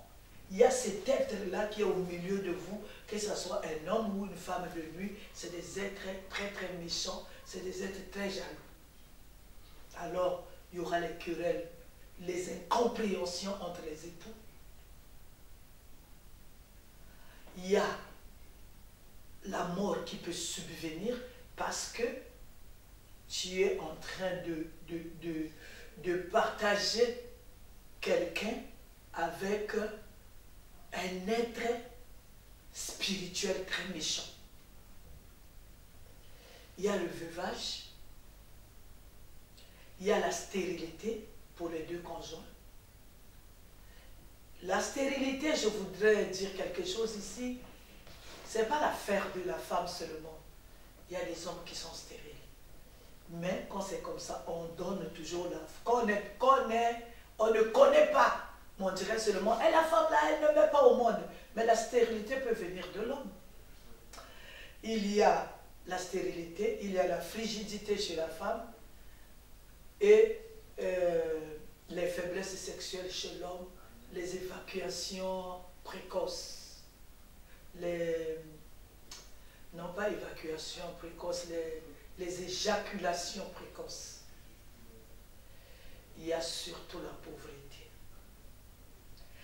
il y a cet être-là qui est au milieu de vous, que ce soit un homme ou une femme de nuit, c'est des êtres très très méchants, c'est des êtres très jaloux. Alors, il y aura les querelles, les incompréhensions entre les époux. Il y a la mort qui peut subvenir parce que tu es en train de partager quelqu'un avec un être spirituel très méchant. Il y a le veuvage, il y a la stérilité pour les 2 conjoints. La stérilité, je voudrais dire quelque chose ici, ce n'est pas l'affaire de la femme seulement. Il y a des hommes qui sont stériles. Mais quand c'est comme ça, on donne toujours la... Quand on ne connaît pas, on dirait seulement, et la femme là, elle ne met pas au monde. Mais la stérilité peut venir de l'homme. Il y a la stérilité, il y a la frigidité chez la femme et les faiblesses sexuelles chez l'homme, les évacuations précoces, non pas évacuations précoces, les éjaculations précoces. Il y a surtout la pauvreté.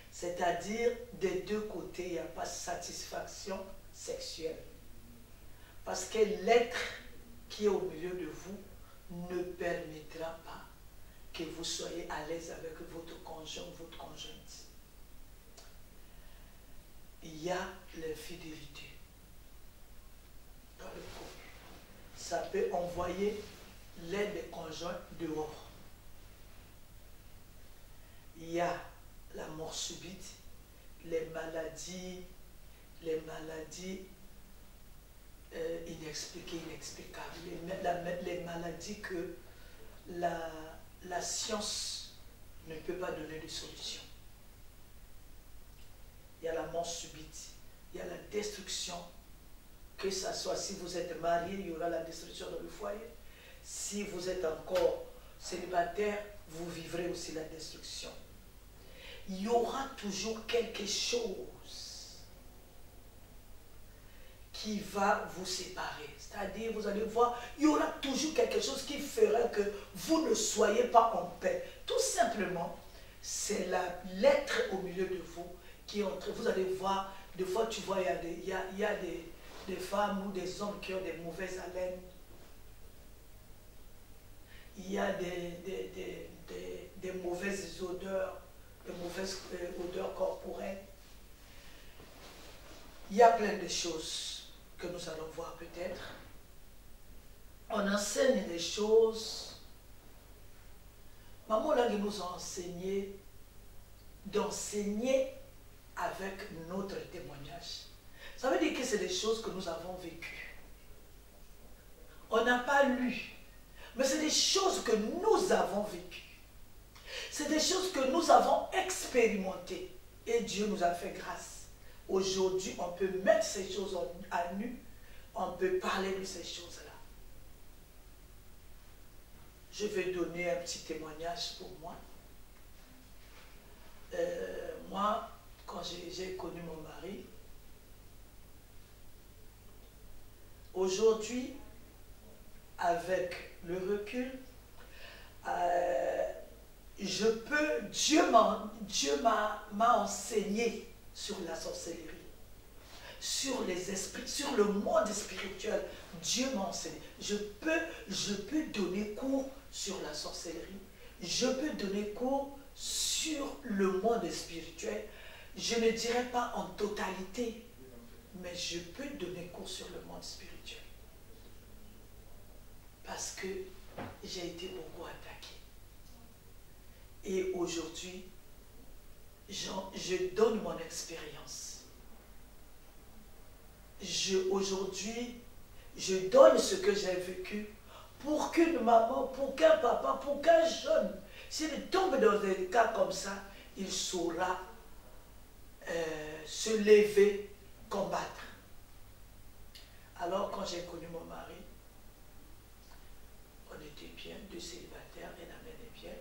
C'est-à-dire, des 2 côtés, il n'y a pas de satisfaction sexuelle. Parce que l'être qui est au milieu de vous ne permettra pas que vous soyez à l'aise avec votre conjoint ou votre conjointe. Il y a l'infidélité dans le couple. Ça peut envoyer l'aide des conjoints dehors. Il y a la mort subite, les maladies inexpliquées, inexplicables, les maladies que la science ne peut pas donner de solution. Il y a la mort subite, il y a la destruction, que ce soit si vous êtes marié, il y aura la destruction dans le foyer. Si vous êtes encore célibataire, vous vivrez aussi la destruction. Il y aura toujours quelque chose qui va vous séparer. C'est-à-dire, vous allez voir, il y aura toujours quelque chose qui fera que vous ne soyez pas en paix. Tout simplement, c'est l'être au milieu de vous qui entre. Vous allez voir, des fois tu vois, il y a des femmes ou des hommes qui ont des mauvaises haleines. Il y a des mauvaises odeurs, des mauvaises odeurs corporelles. Il y a plein de choses que nous allons voir peut-être. On enseigne des choses. Maman là, nous a enseigné d'enseigner avec notre témoignage. Ça veut dire que c'est des choses que nous avons vécues. On n'a pas lu, mais c'est des choses que nous avons vécues. C'est des choses que nous avons expérimentées. Et Dieu nous a fait grâce. Aujourd'hui, on peut mettre ces choses à nu. On peut parler de ces choses-là. Je vais donner un petit témoignage pour moi. Moi, quand j'ai connu mon mari, aujourd'hui, avec le recul, Dieu m'a enseigné sur la sorcellerie, sur les esprits, sur le monde spirituel. Dieu m'a enseigné. Je peux donner cours sur la sorcellerie. Je peux donner cours sur le monde spirituel. Je ne dirais pas en totalité, mais je peux donner cours sur le monde spirituel. Parce que j'ai été beaucoup attaquée. Et aujourd'hui, je donne mon expérience. Aujourd'hui, je donne ce que j'ai vécu pour qu'une maman, pour qu'un papa, pour qu'un jeune, s'il tombe dans des cas comme ça, il saura se lever, combattre. Alors, quand j'ai connu mon mari, on était bien, deux célibataires, et la mère est bien.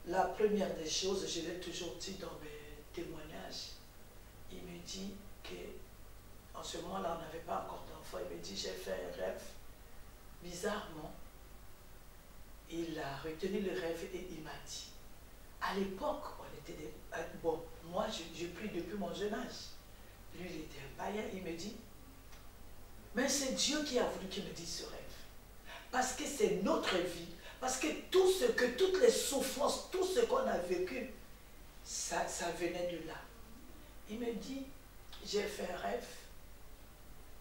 La première des choses, je l'ai toujours dit dans mes témoignages, il me dit qu'en ce moment-là, on n'avait pas encore d'enfant, il me dit, j'ai fait un rêve, bizarrement, il a retenu le rêve et il m'a dit, à l'époque, on était des... Bon, moi, je prie depuis mon jeune âge. Lui, il était un païen, il me dit, mais c'est Dieu qui a voulu qu'il me dise ce rêve. Parce que c'est notre vie. Parce que toutes les souffrances, tout ce qu'on a vécu, ça venait de là. Il me dit, j'ai fait un rêve.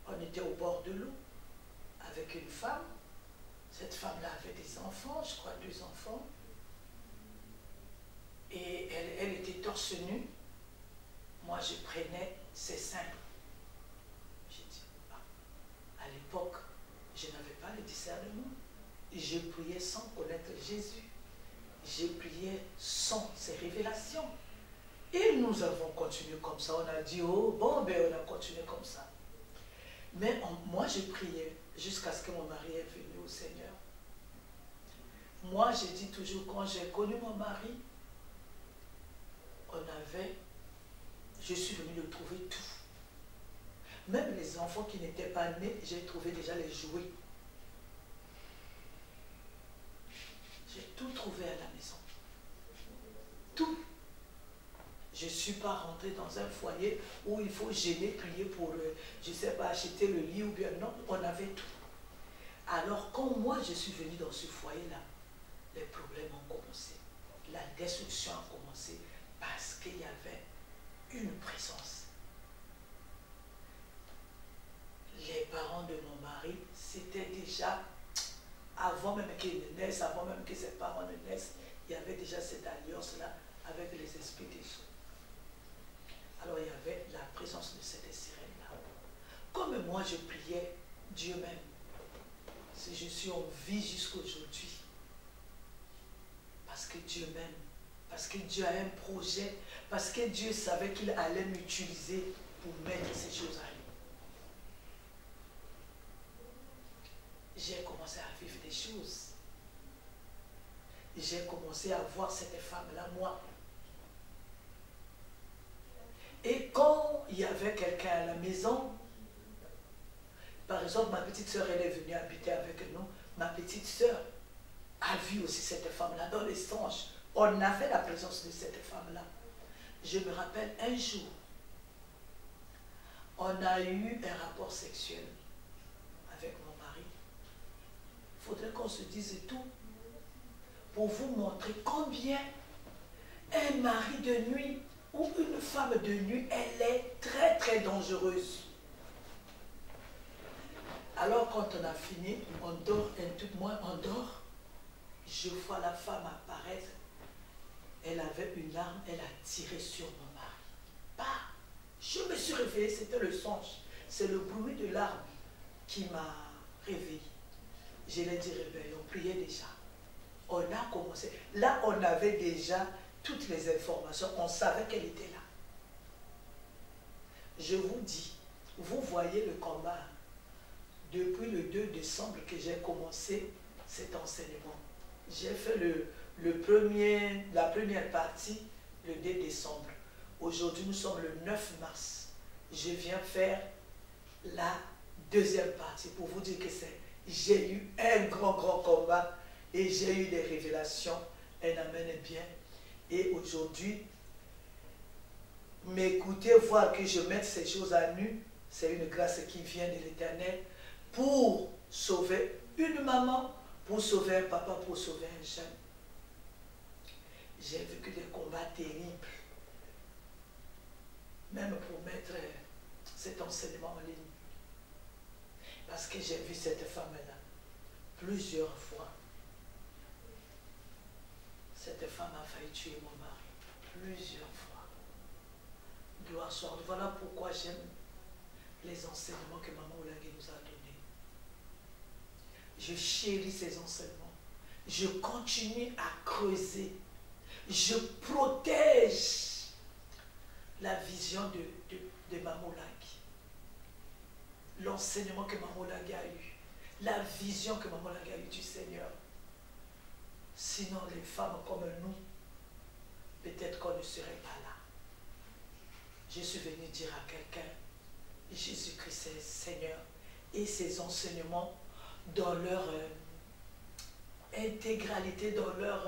On était au bord de l'eau avec une femme. Cette femme-là avait des enfants, je crois 2 enfants. Et elle était torse nue. Moi, je prenais ses seins. J'ai dit, à l'époque, je n'avais pas le discernement. Je priais sans connaître Jésus. Je priais sans ces révélations. Et nous avons continué comme ça. On a dit, oh, bon, ben on a continué comme ça. Mais moi, je priais jusqu'à ce que mon mari est venu au Seigneur. Moi, j'ai dit toujours, quand j'ai connu mon mari, je suis venue le trouver tout. Même les enfants qui n'étaient pas nés, j'ai trouvé déjà les jouets. J'ai tout trouvé à la maison. Tout. Je ne suis pas rentrée dans un foyer où il faut gêner, prier pour, je ne sais pas, acheter le lit ou bien non. On avait tout. Alors, quand moi je suis venue dans ce foyer-là, les problèmes ont commencé. La destruction a commencé parce qu'il y avait une présence. Les parents de mon mari, c'était déjà, avant même qu'il ne naisse, avant même que ses parents ne naissent, il y avait déjà cette alliance-là avec les esprits des eaux. Alors il y avait la présence de cette sirène-là. Comme moi je priais Dieu même, si je suis en vie jusqu'à aujourd'hui, parce que Dieu m'aime, parce que Dieu a un projet, parce que Dieu savait qu'il allait m'utiliser pour mettre ces choses à lui. J'ai commencé à vivre des choses. J'ai commencé à voir cette femme-là, moi. Et quand il y avait quelqu'un à la maison, par exemple, ma petite sœur, elle est venue habiter avec nous. Ma petite sœur a vu aussi cette femme-là dans les songes. On avait la présence de cette femme-là. Je me rappelle un jour, on a eu un rapport sexuel avec mon mari. Il faudrait qu'on se dise tout pour vous montrer combien un mari de nuit ou une femme de nuit, elle est très très dangereuse. Alors quand on a fini, on dort, moi on dort, je vois la femme apparaître, elle avait une arme, elle a tiré sur mon mari. Bah, je me suis réveillée, c'était le songe, c'est le bruit de l'arme qui m'a réveillée. Je l'ai dit réveille, on priait déjà. On a commencé, là on avait déjà toutes les informations, on savait qu'elle était là. Je vous dis, vous voyez le combat. Depuis le 2 décembre que j'ai commencé cet enseignement. J'ai fait la première partie le 2 décembre. Aujourd'hui, nous sommes le 9 mars. Je viens faire la deuxième partie pour vous dire que j'ai eu un grand combat et j'ai eu des révélations. Un amen est bien. Et aujourd'hui, m'écouter, voir que je mette ces choses à nu, c'est une grâce qui vient de l'Éternel pour sauver une maman, pour sauver un papa, pour sauver un jeune. J'ai vécu des combats terribles. Même pour mettre cet enseignement en ligne. Parce que j'ai vu cette femme-là plusieurs fois. Cette femme a failli tuer mon mari plusieurs fois. Gloire soit. Voilà pourquoi j'aime les enseignements que Maman Oulagui nous a donnés. Je chéris ces enseignements. Je continue à creuser. Je protège la vision de Maman Oulagui. L'enseignement que Maman Oulagui a eu. La vision que Maman Oulagui a eu du Seigneur. Sinon, les femmes comme nous, peut-être qu'on ne serait pas là. Je suis venu dire à quelqu'un, Jésus-Christ est Seigneur, et ses enseignements dans leur intégralité, dans leur,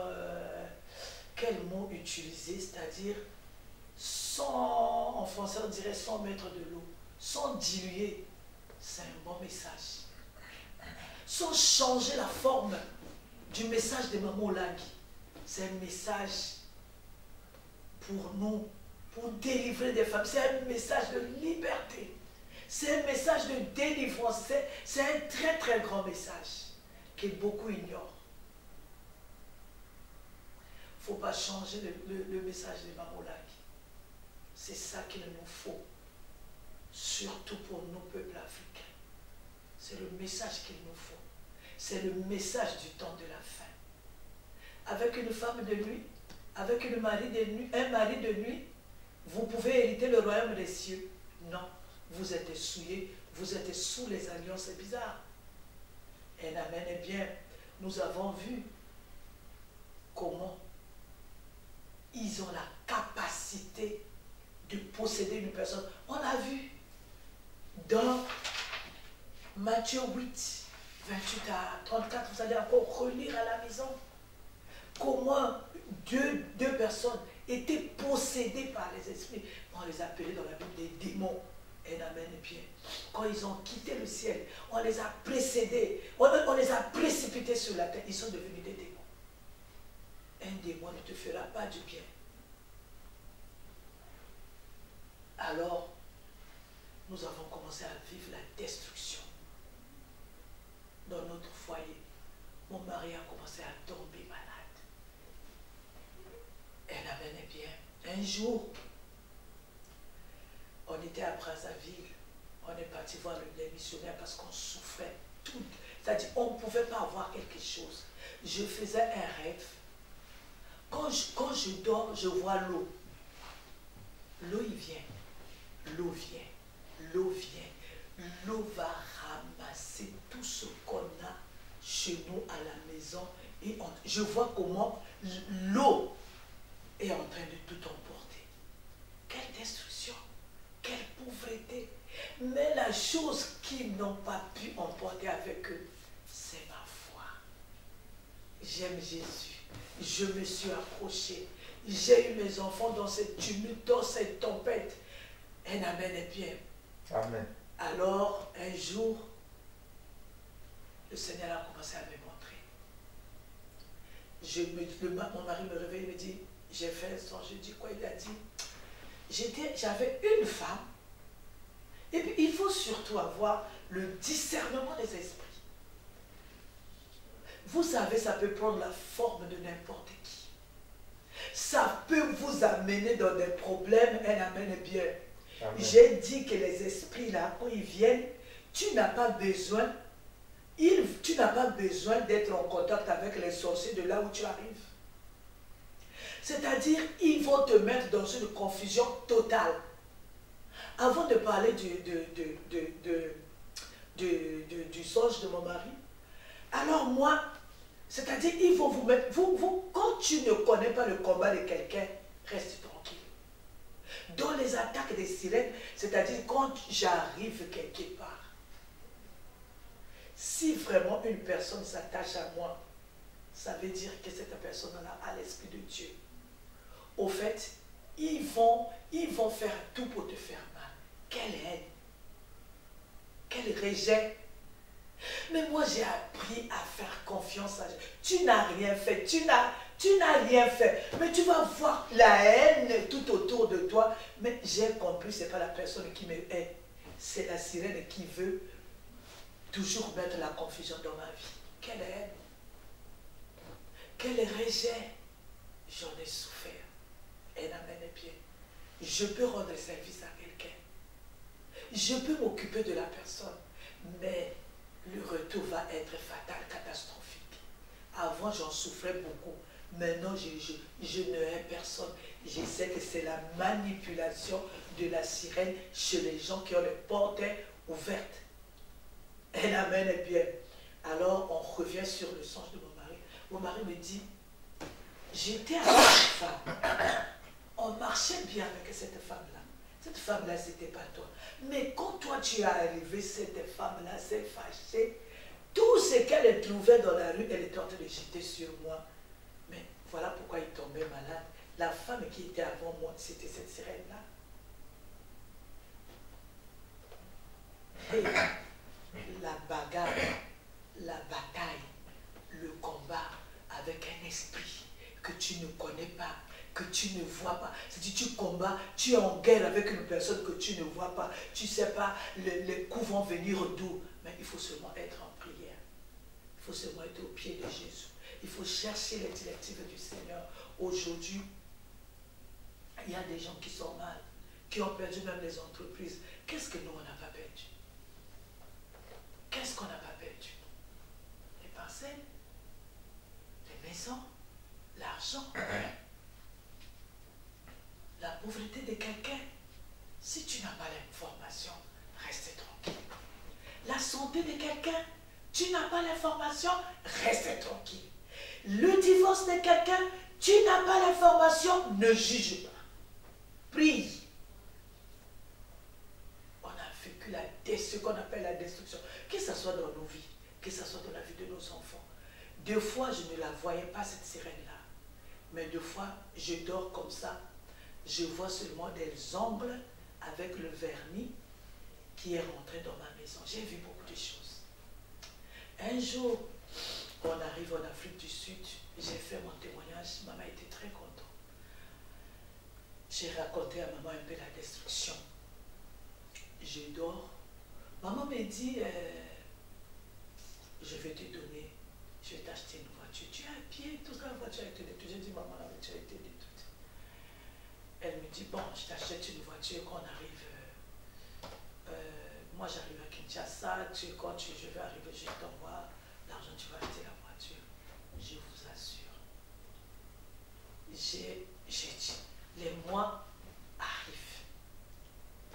quel mot utiliser, c'est-à-dire sans, en français on dirait sans mettre de l'eau, sans diluer, c'est un bon message. Sans changer la forme du message de Maman Oulagui, c'est un message pour nous, pour délivrer des femmes, c'est un message de liberté. C'est un message de délivrance. C'est un très très grand message que beaucoup ignorent. Il ne faut pas changer le message de Maman Oulagui. C'est ça qu'il nous faut. Surtout pour nos peuples africains. C'est le message qu'il nous faut. C'est le message du temps de la fin. Avec une femme de nuit, avec un mari de nuit, vous pouvez hériter le royaume des cieux. Non. Vous êtes souillés, vous êtes sous les alliances, c'est bizarre. Et amen, eh bien, nous avons vu comment ils ont la capacité de posséder une personne. On a vu dans Matthieu 8, 28 à 34, vous allez encore relire à la maison, comment deux personnes étaient possédées par les esprits. On les appelait dans la Bible des démons. Et amen, et bien, quand ils ont quitté le ciel, on les a précédés, on les a précipités sur la terre, ils sont devenus des démons. Un démon ne te fera pas du bien. Alors, nous avons commencé à vivre la destruction dans notre foyer. Mon mari a commencé à tomber malade. Et amen, et bien, un jour, on était à Brazzaville, on est parti voir les missionnaires parce qu'on souffrait tout. C'est-à-dire on ne pouvait pas avoir quelque chose. Je faisais un rêve. Quand je dors, je vois l'eau. L'eau, il vient. L'eau vient. L'eau vient. L'eau va ramasser tout ce qu'on a chez nous à la maison. Et je vois comment l'eau est en train de tout emporter. Quelle destruction! Quelle pauvreté! Mais la chose qu'ils n'ont pas pu emporter avec eux, c'est ma foi. J'aime Jésus. Je me suis approché. J'ai eu mes enfants dans cette tumulte, dans cette tempête. Un amen est bien. Amen. Alors, un jour, le Seigneur a commencé à me montrer. Mon mari me réveille et me dit, j'ai fait un songe. Je dis quoi? Il a dit, j'avais une femme, et puis il faut surtout avoir le discernement des esprits. Vous savez, ça peut prendre la forme de n'importe qui. Ça peut vous amener dans des problèmes, un amen bien. J'ai dit que les esprits là, quand ils viennent, tu n'as pas besoin d'être en contact avec les sorciers de là où tu arrives. C'est-à-dire, ils vont te mettre dans une confusion totale. Avant de parler du songe de mon mari, alors moi, c'est-à-dire, ils vont vous mettre... quand tu ne connais pas le combat de quelqu'un, reste tranquille. Dans les attaques des sirènes, c'est-à-dire, quand j'arrive quelque part, si vraiment une personne s'attache à moi, ça veut dire que cette personne-là a l'esprit de Dieu. Au fait, ils vont faire tout pour te faire mal. Quelle haine, quel rejet. Mais moi, j'ai appris à faire confiance à Dieu. Tu n'as rien fait, tu n'as rien fait. Mais tu vas voir la haine tout autour de toi. Mais j'ai compris, ce n'est pas la personne qui me hait. C'est la sirène qui veut toujours mettre la confusion dans ma vie. Quelle haine, quel rejet. J'en ai souffert. Et n'amène bien. Je peux rendre service à quelqu'un. Je peux m'occuper de la personne. Mais le retour va être fatal, catastrophique. Avant, j'en souffrais beaucoup. Maintenant, je ne hais personne. Je sais que c'est la manipulation de la sirène chez les gens qui ont les portes ouvertes. Elle amène bien. Alors, on revient sur le songe de mon mari. Mon mari me dit, j'étais avec une femme. On marchait bien avec cette femme-là. Cette femme-là, ce n'était pas toi. Mais quand toi, tu es arrivé, cette femme-là s'est fâchée. Tout ce qu'elle trouvait dans la rue, elle était en train de jeter sur moi. Mais voilà pourquoi il tombait malade. La femme qui était avant moi, c'était cette sirène-là. Et la bagarre, la bataille, le combat avec un esprit que tu ne connais pas, que tu ne vois pas. C'est-à-dire tu combats, tu es en guerre avec une personne que tu ne vois pas. Tu ne sais pas, les coups vont venir d'où. Mais il faut seulement être en prière. Il faut seulement être au pied de Jésus. Il faut chercher les directives du Seigneur. Aujourd'hui, il y a des gens qui sont mal, qui ont perdu même les entreprises. Qu'est-ce que nous, on n'a pas perdu? Qu'est-ce qu'on n'a pas perdu? Les parcelles, les maisons, l'argent, la pauvreté de quelqu'un. Si tu n'as pas l'information, reste tranquille. La santé de quelqu'un, tu n'as pas l'information, reste tranquille. Le divorce de quelqu'un, tu n'as pas l'information, ne juge pas. Prie. On a vécu ce qu'on appelle la destruction, que ce soit dans nos vies, que ce soit dans la vie de nos enfants. Deux fois, je ne la voyais pas, cette sirène-là. Mais deux fois, je dors comme ça. Je vois seulement des ongles avec le vernis qui est rentré dans ma maison. J'ai vu beaucoup de choses. Un jour, on arrive en Afrique du Sud, j'ai fait mon témoignage, maman était très contente. J'ai raconté à maman un peu la destruction. Je dors. Maman me dit, je vais te donner, je vais t'acheter une voiture. Tu es à pied, toute la voiture a été détruite. J'ai dit, maman, la voiture a été détruite. Elle me dit, bon, je t'achète une voiture quand on arrive. Moi, j'arrive à Kinshasa, quand je vais arriver, je t'envoie l'argent, tu vas acheter la voiture. Je vous assure. J'ai dit, les mois arrivent.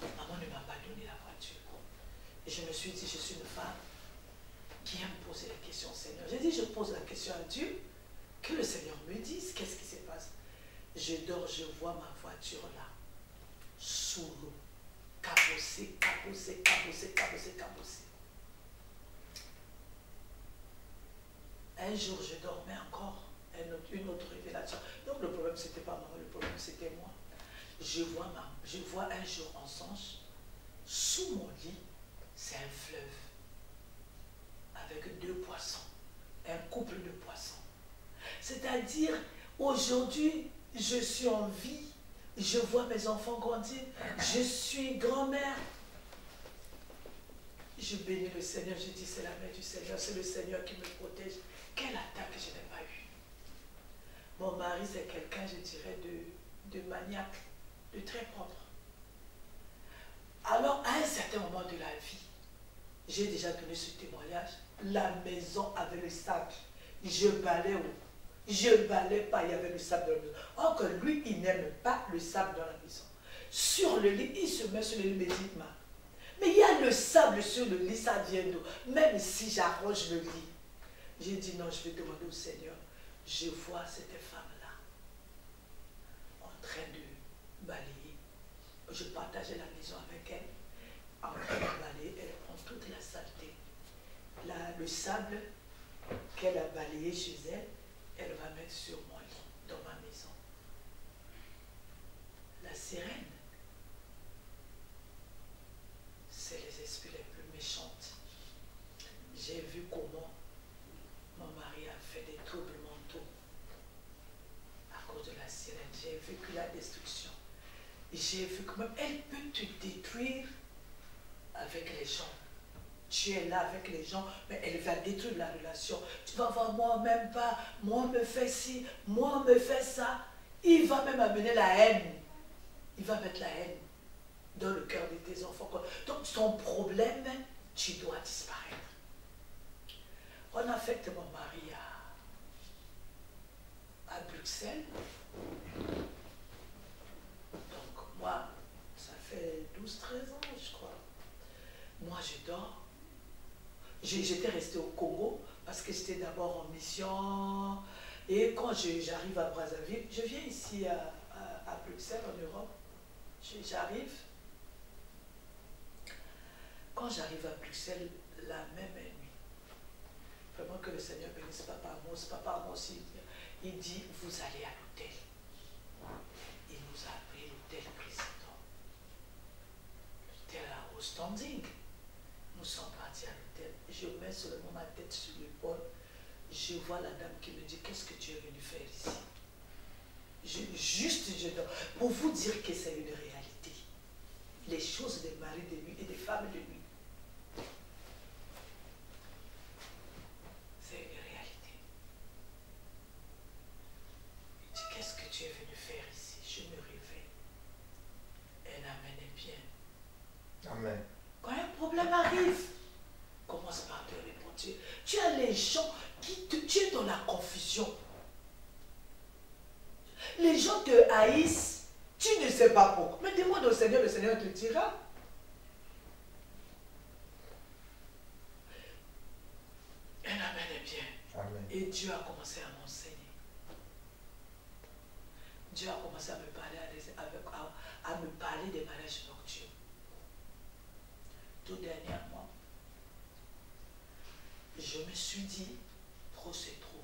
Maman ne m'a pas donné la voiture. Et je me suis dit, je suis une femme qui aime poser la question au Seigneur. J'ai dit, je pose la question à Dieu, que le Seigneur me dise, qu'est-ce qui se passe? Je dors, je vois ma voiture là, sous l'eau, cabossée, cabossée, cabossée, cabossée, cabossée. Un jour, je dormais encore, une autre révélation. Donc le problème, ce n'était pas maman, le problème, c'était moi. Je vois un jour en songe, sous mon lit, c'est un fleuve, avec 2 poissons, un couple de poissons. C'est-à-dire, aujourd'hui, je suis en vie, je vois mes enfants grandir, je suis grand-mère. Je bénis le Seigneur, je dis c'est la main du Seigneur, c'est le Seigneur qui me protège. Quelle attaque je n'ai pas eue. Mon mari, c'est quelqu'un, je dirais, de maniaque, de très propre. Alors, à un certain moment de la vie, j'ai déjà donné ce témoignage, la maison avait le sable. Je balais où? Je balais pas, il y avait le sable dans la maison. Or que lui, il n'aime pas le sable dans la maison. Sur le lit, il se met sur le lit, il me dit, mais il y a le sable sur le lit, ça vient d'où? Même si j'arrange le lit. J'ai dit non, je vais demander au Seigneur. Je vois cette femme-là en train de balayer. Je partageais la maison avec elle. En train de balayer, elle prend toute la saleté. Le sable qu'elle a balayé chez elle, elle va mettre sur mon lit, dans ma maison. La sirène, c'est les esprits les plus méchantes. J'ai vu comment mon mari a fait des troubles mentaux. sirène, j'ai vécu la destruction. J'ai vu que même elle peut te détruire avec les gens. Tu es là avec les gens, mais elle va détruire la relation. Tu vas voir, moi même pas, moi me fait ci, moi me fait ça. Il va même amener la haine. Il va mettre la haine dans le cœur de tes enfants. Donc son problème, tu dois disparaître. On affecte mon mari à Bruxelles. Donc moi, ça fait 12-13 ans, je crois. Moi, je dors. J'étais restée au Congo parce que j'étais d'abord en mission. Et quand j'arrive à Brazzaville, je viens ici à Bruxelles, en Europe. J'arrive. Quand j'arrive à Bruxelles, la même nuit, vraiment que le Seigneur bénisse Papa Amos, il dit, vous allez à l'hôtel. Il nous a appelé l'hôtel président. L'hôtel au standing. Nous sommes partis à l'hôtel. Je mets seulement ma tête sur l'épaule. Je vois la dame qui me dit, qu'est-ce que tu es venu faire ici? Je dors. Pour vous dire que c'est une réalité. Les choses des maris de nuit et des femmes de nuit. C'est une réalité. Il dit, qu'est-ce que tu es venu faire ici? Je me réveille. Un amen est bien. Amen. Quand un problème arrive, commence par te répondre. Tu as les gens qui tu es dans la confusion. Les gens te haïssent, tu ne sais pas pourquoi. Mais demande au Seigneur, le Seigneur te dira. Un amen est bien. Amen. Et Dieu a commencé à m'enseigner. Dieu a commencé à me parler, à me parler des mariages nocturnes. Tout dernièrement, je me suis dit, trop c'est trop.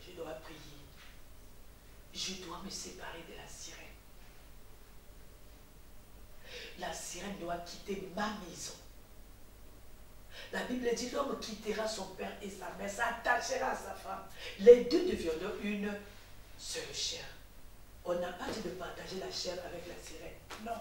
Je dois prier. Je dois me séparer de la sirène. La sirène doit quitter ma maison. La Bible dit, l'homme quittera son père et sa mère, s'attachera à sa femme. Les deux deviendront une seule chair. On n'a pas dit de partager la chair avec la sirène. Non.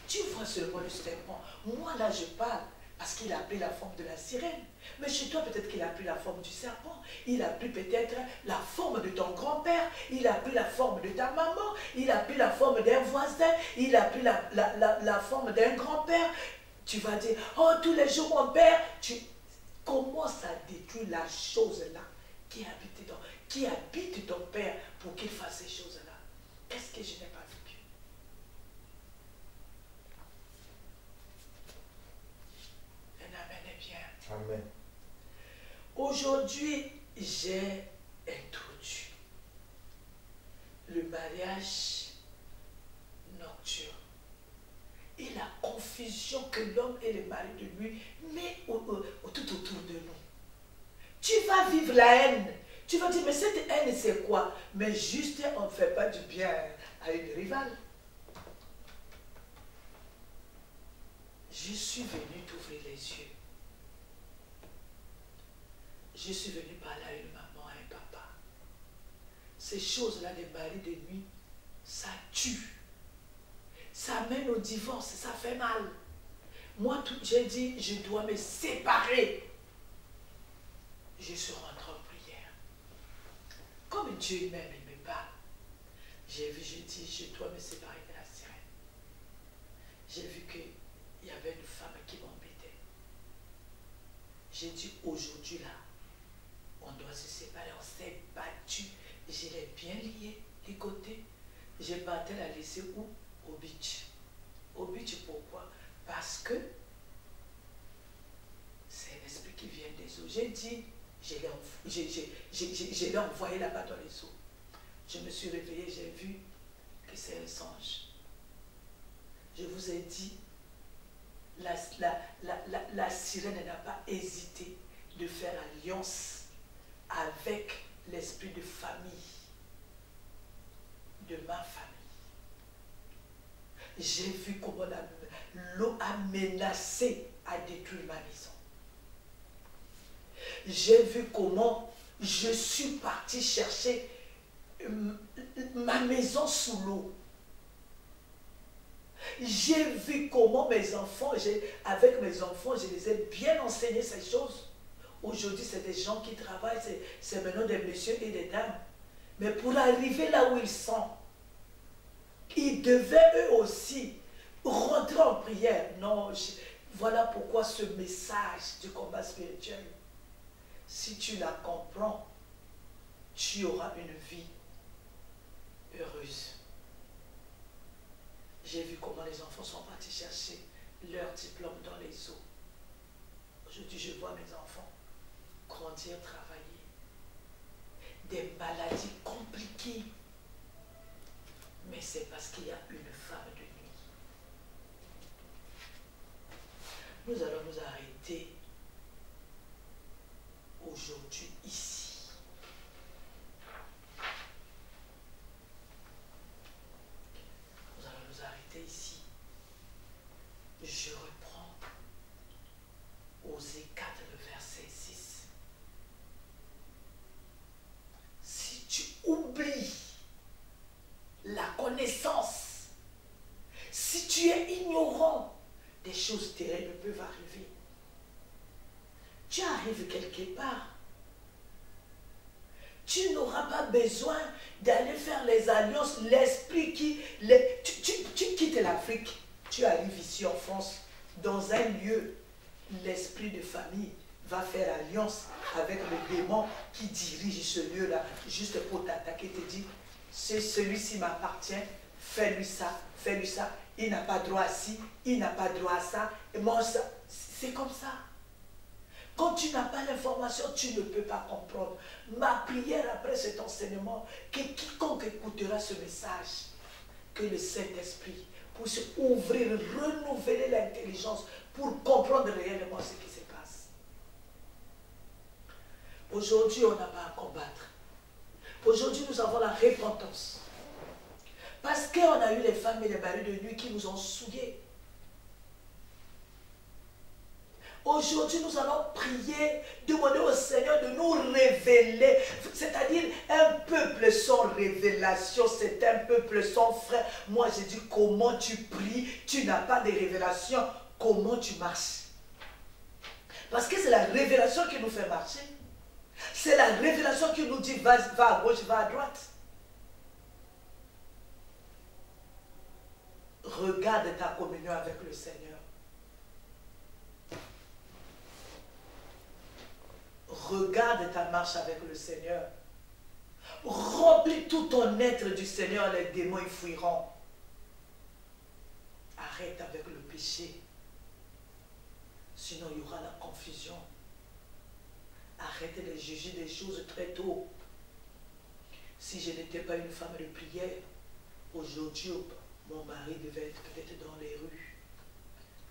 Tu vois seulement le serpent. Moi, là, je parle parce qu'il a pris la forme de la sirène. Mais chez toi, peut-être qu'il a pris la forme du serpent. Il a pris peut-être la forme de ton grand-père. Il a pris la forme de ta maman. Il a pris la forme d'un voisin. Il a pris la forme d'un grand-père. Tu vas dire, oh, tous les jours, mon père, tu commences à détruire la chose-là qui habite ton père pour qu'il fasse ces choses-là. Qu'est-ce que je n'ai pas vécu? Un amen est bien. Amen. Aujourd'hui, j'ai introduit le mariage nocturne et la confusion que l'homme et le mari de lui met tout autour de nous. Tu vas vivre la haine. Tu vas dire, mais cette haine, c'est quoi? Mais juste, on ne fait pas du bien à une rivale. Je suis venu t'ouvrir les yeux. Je suis venu parler à une maman, à un papa. Ces choses-là, des maris de nuit, ça tue. Ça mène au divorce, ça fait mal. Moi, j'ai dit, je dois me séparer. Je suis rentrée en prière. Comme Dieu m'aime, il me parle. J'ai vu, j'ai dit, je dois me séparer de la sirène. J'ai vu qu'il y avait une femme qui m'embêtait. J'ai dit, aujourd'hui là, on doit se séparer. On s'est battu. Je l'ai bien lié, ligoté. Je partais la laisser où? Au beach. Au beach, pourquoi? Parce que c'est un esprit qui vient des eaux. J'ai dit, je l'ai envoyé là-bas dans les eaux. Je me suis réveillée, j'ai vu que c'est un songe. Je vous ai dit, la sirène n'a pas hésité de faire alliance avec l'esprit de famille, de ma famille. J'ai vu comment l'eau a menacé à détruire ma maison. J'ai vu comment je suis partie chercher ma maison sous l'eau. J'ai vu comment mes enfants, avec mes enfants, je les ai bien enseigné ces choses. Aujourd'hui, c'est des gens qui travaillent, c'est maintenant des messieurs et des dames. Mais pour arriver là où ils sont, ils devaient eux aussi rentrer en prière. Non, voilà pourquoi ce message du combat spirituel, si tu la comprends, tu auras une vie heureuse. J'ai vu comment les enfants sont partis chercher leur diplôme dans les eaux. Aujourd'hui, je vois mes enfants grandir, travailler. Des maladies compliquées. Mais c'est parce qu'il y a une femme de nuit. Nous allons nous arrêter aujourd'hui ici. Nous allons nous arrêter ici. Je reprends Osée 4, le verset 6. Si tu oublies la connaissance, si tu es ignorant, des choses terribles peuvent arriver. Tu arrives quelque part. Tu n'auras pas besoin d'aller faire les alliances, l'esprit qui... Tu quittes l'Afrique, tu arrives ici en France, dans un lieu, l'esprit de famille va faire alliance avec le démon qui dirige ce lieu-là, juste pour t'attaquer, te dire, c'est celui-ci m'appartient, fais-lui ça, fais-lui ça. Il n'a pas droit à ci, il n'a pas droit à ça, et moi ça. C'est comme ça. Quand tu n'as pas l'information, tu ne peux pas comprendre. Ma prière après cet enseignement, que quiconque écoutera ce message, que le Saint-Esprit puisse ouvrir, renouveler l'intelligence pour comprendre réellement ce qui se passe. Aujourd'hui, on n'a pas à combattre. Aujourd'hui, nous avons la repentance. Parce qu'on a eu les femmes et les maris de nuit qui nous ont souillés. Aujourd'hui, nous allons prier, demander au Seigneur de nous révéler. C'est-à-dire, un peuple sans révélation, c'est un peuple sans frère. Moi, je dis, comment tu pries, tu n'as pas de révélation, comment tu marches? Parce que c'est la révélation qui nous fait marcher. C'est la révélation qui nous dit, va à gauche, va à droite. Regarde ta communion avec le Seigneur. Regarde ta marche avec le Seigneur. Remplis tout ton être du Seigneur, les démons y fuiront. Arrête avec le péché. Sinon, il y aura la confusion. Arrête de juger des choses très tôt. Si je n'étais pas une femme de prière, aujourd'hui, mon mari devait être peut-être dans les rues,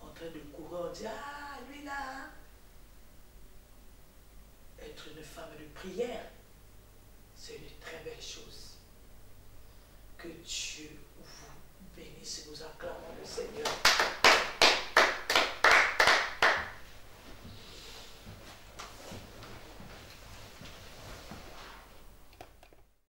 en train de courir, on dit, ah, lui là. Être une femme de prière, c'est une très belle chose. Que Dieu vous bénisse. Nous acclamons le Seigneur.